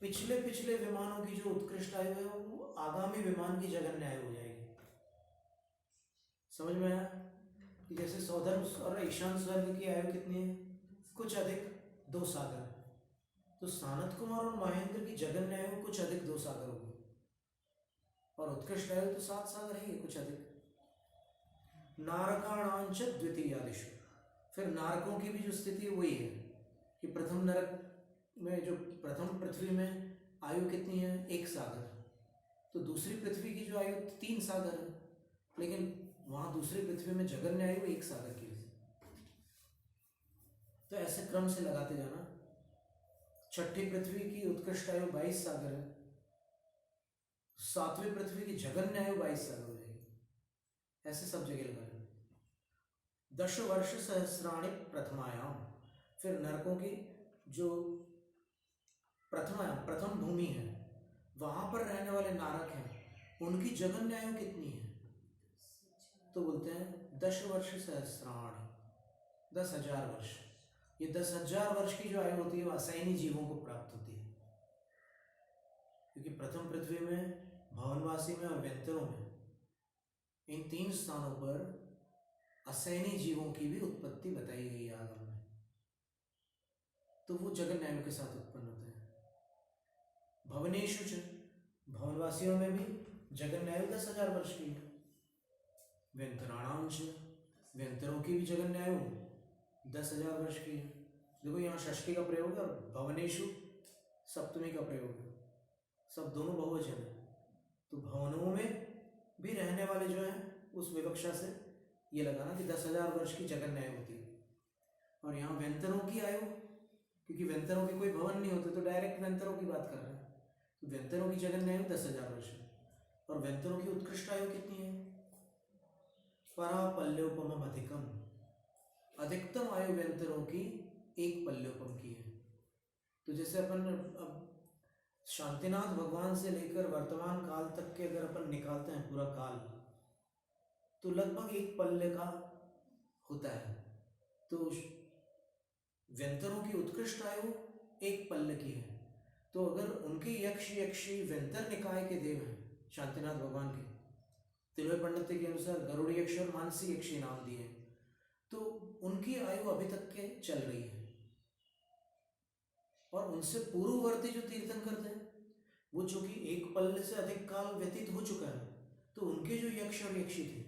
पिछले पिछले विमानों की जो उत्कृष्ट आयु है वो आगामी विमान की जगन्य आयु हो जाएगी। समझ में आया कि जैसे सौधर्म और ईशान स्वर्ग की आयु कितनी है? कुछ अधिक 2 सागर। तो सानत कुमार और महेंद्र की जगन्य आयु कुछ अधिक 2 सागर होगी, और उत्कृष्ट आयु तो 7 सागर ही है, कुछ अधिक। नारकाणांच द्वितीयादिषु, फिर नारकों की भी जो स्थिति वही है कि प्रथम नरक में जो प्रथम पृथ्वी में आयु कितनी है? 1 सागर। तो दूसरी पृथ्वी की जो आयु 3 सागर है, लेकिन वहां दूसरी पृथ्वी में जगन्य आयु 1 सागर की है। तो ऐसे क्रम से लगाते जाना। छठी पृथ्वी की उत्कृष्ट आयु 22 सागर है, 7वीं पृथ्वी की जगन्य आयु 22 सागर हो जाएगी। ऐसे सब जगह लगा लेना। 10 वर्ष सहस्राणि प्रथमायाम, फिर नरकों की जो प्रथम भूमि है वहां पर रहने वाले नारक हैं, उनकी जगन्य आयु कितनी है? तो बोलते हैं 10 वर्ष सहस्राणि, 10,000 वर्ष। ये 10,000 वर्ष की जो आयु होती है वो असैनी जीवों को प्राप्त होती है, क्योंकि प्रथम पृथ्वी में, भवनवासी में और वेंतरों में, इन 3 स्थानों पर असैनी जीवों की भी उत्पत्ति बताई गई है आगम में। तो वो जगन्य आयु के साथ उत्पन्न होते हैं। भवनेषु च, भवनवासियों में भी जगन्य आयु 10,000 वर्ष की है। व्यंतराणाम च, व्यंतरों की भी जगन्य आयु 10,000 वर्ष की है। देखो यहाँ षष्ठी का प्रयोग है और भवनेषु सप्तमी का प्रयोग है, सब दोनों बहुवचन है। तो भवनों में भी रहने वाले जो हैं उस विवक्षा से ये लगाना कि 10,000 वर्ष की जगन्य आयु होती है। और यहाँ व्यंतरों की आयु, क्योंकि व्यंतरों के कोई भवन नहीं होते तो डायरेक्ट व्यंतरों की बात कर रहे हैं, तो व्यंतरों की जगन्य आयु 10,000 वर्ष है। और व्यंतरों की उत्कृष्ट आयु कितनी है? परा पल्योपम अधिकम, अधिकतम आयु व्यंतरों की 1 पल्योपम की है। तो जैसे अपन अब शांतिनाथ भगवान से लेकर वर्तमान काल तक के अगर अपन निकालते हैं पूरा काल, तो लगभग 1 पल्ले का होता है। तो व्यंतरों की उत्कृष्ट आयु 1 पल्ले की है। तो अगर उनके यक्षी व्यंतर निकाय के देव हैं शांतिनाथ भगवान के, तिलवे पंडित के अनुसार गरुड़ यक्ष और मानसी यक्षी नाम दिए, तो उनकी आयु अभी तक के चल रही है। और उनसे पूर्ववर्ती जो तीर्थंकर थे वो चूंकि 1 पल्ले से अधिक काल व्यतीत हो चुका है, तो उनके जो यक्ष और यक्षी थे,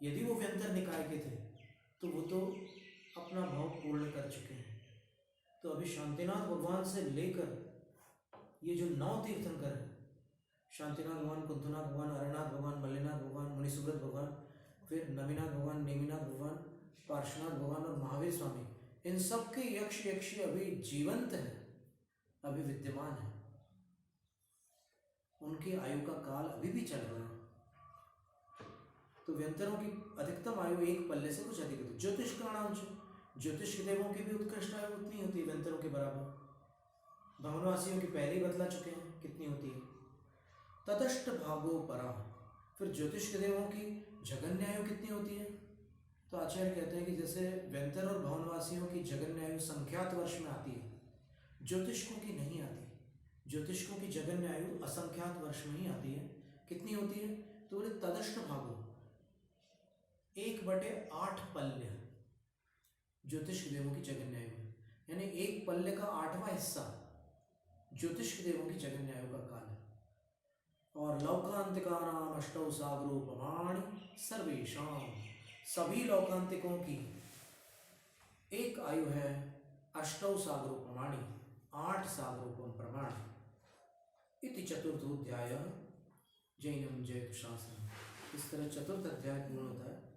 यदि वो व्यंतर निकाय के थे तो वो तो अपना भाव पूर्ण कर चुके हैं। तो अभी शांतिनाथ भगवान से लेकर ये जो 9 तीर्थंकर हैं, शांतिनाथ भगवान, कुंतुनाथ भगवान, अरनाथ भगवान, मल्लिनाथ भगवान, मुनिसुब्रत भगवान, फिर नमीनाथ भगवान, नेमिनाथ भगवान, पार्श्वनाथ भगवान और महावीर स्वामी, इन सब के यक्ष यक्षी अभी जीवंत हैं, अभी विद्यमान है। उनकी आयु का काल अभी भी चल रहा है। तो व्यंतरों की अधिकतम आयु 1 पल्ले से कुछ अधिक होती है। ज्योतिष का नाम, ज्योतिष देवों की भी उत्कृष्ट आयु उतनी होती है व्यंतरों के बराबर। भवनवासियों की पहले ही बतला चुके हैं कितनी होती है। ततष्ट भागो परा, फिर ज्योतिष के देवों की जगन्य आयु कितनी होती है? तो आचार्य कहते हैं कि जैसे व्यंतर और भवनवासियों की जगन्य आयु संख्यात वर्ष में आती है, ज्योतिषकों की नहीं आती। ज्योतिषकों की जगन्य आयु असंख्यात वर्ष में ही आती है। कितनी होती है? तो बोले तदष्ट भागो, 1/8 पल्ले ज्योतिष के देवों की जगन्य आयु है, यानी 1 पल्ले का 8वां हिस्सा ज्योतिष के देवों की जगन्य आयु का काल है। और लौकांतिका नाम अष्टौ सागरोपमाणि सर्वेशाम, सभी लौकांतिकों की एक आयु है अष्टौ सागरोपमाणि, 8 सागरोपम प्रमाण। इति चतुर्थोध्याय जैनम जयतु शासनम। इस तरह चतुर्थ अध्याय पूर्ण होता है।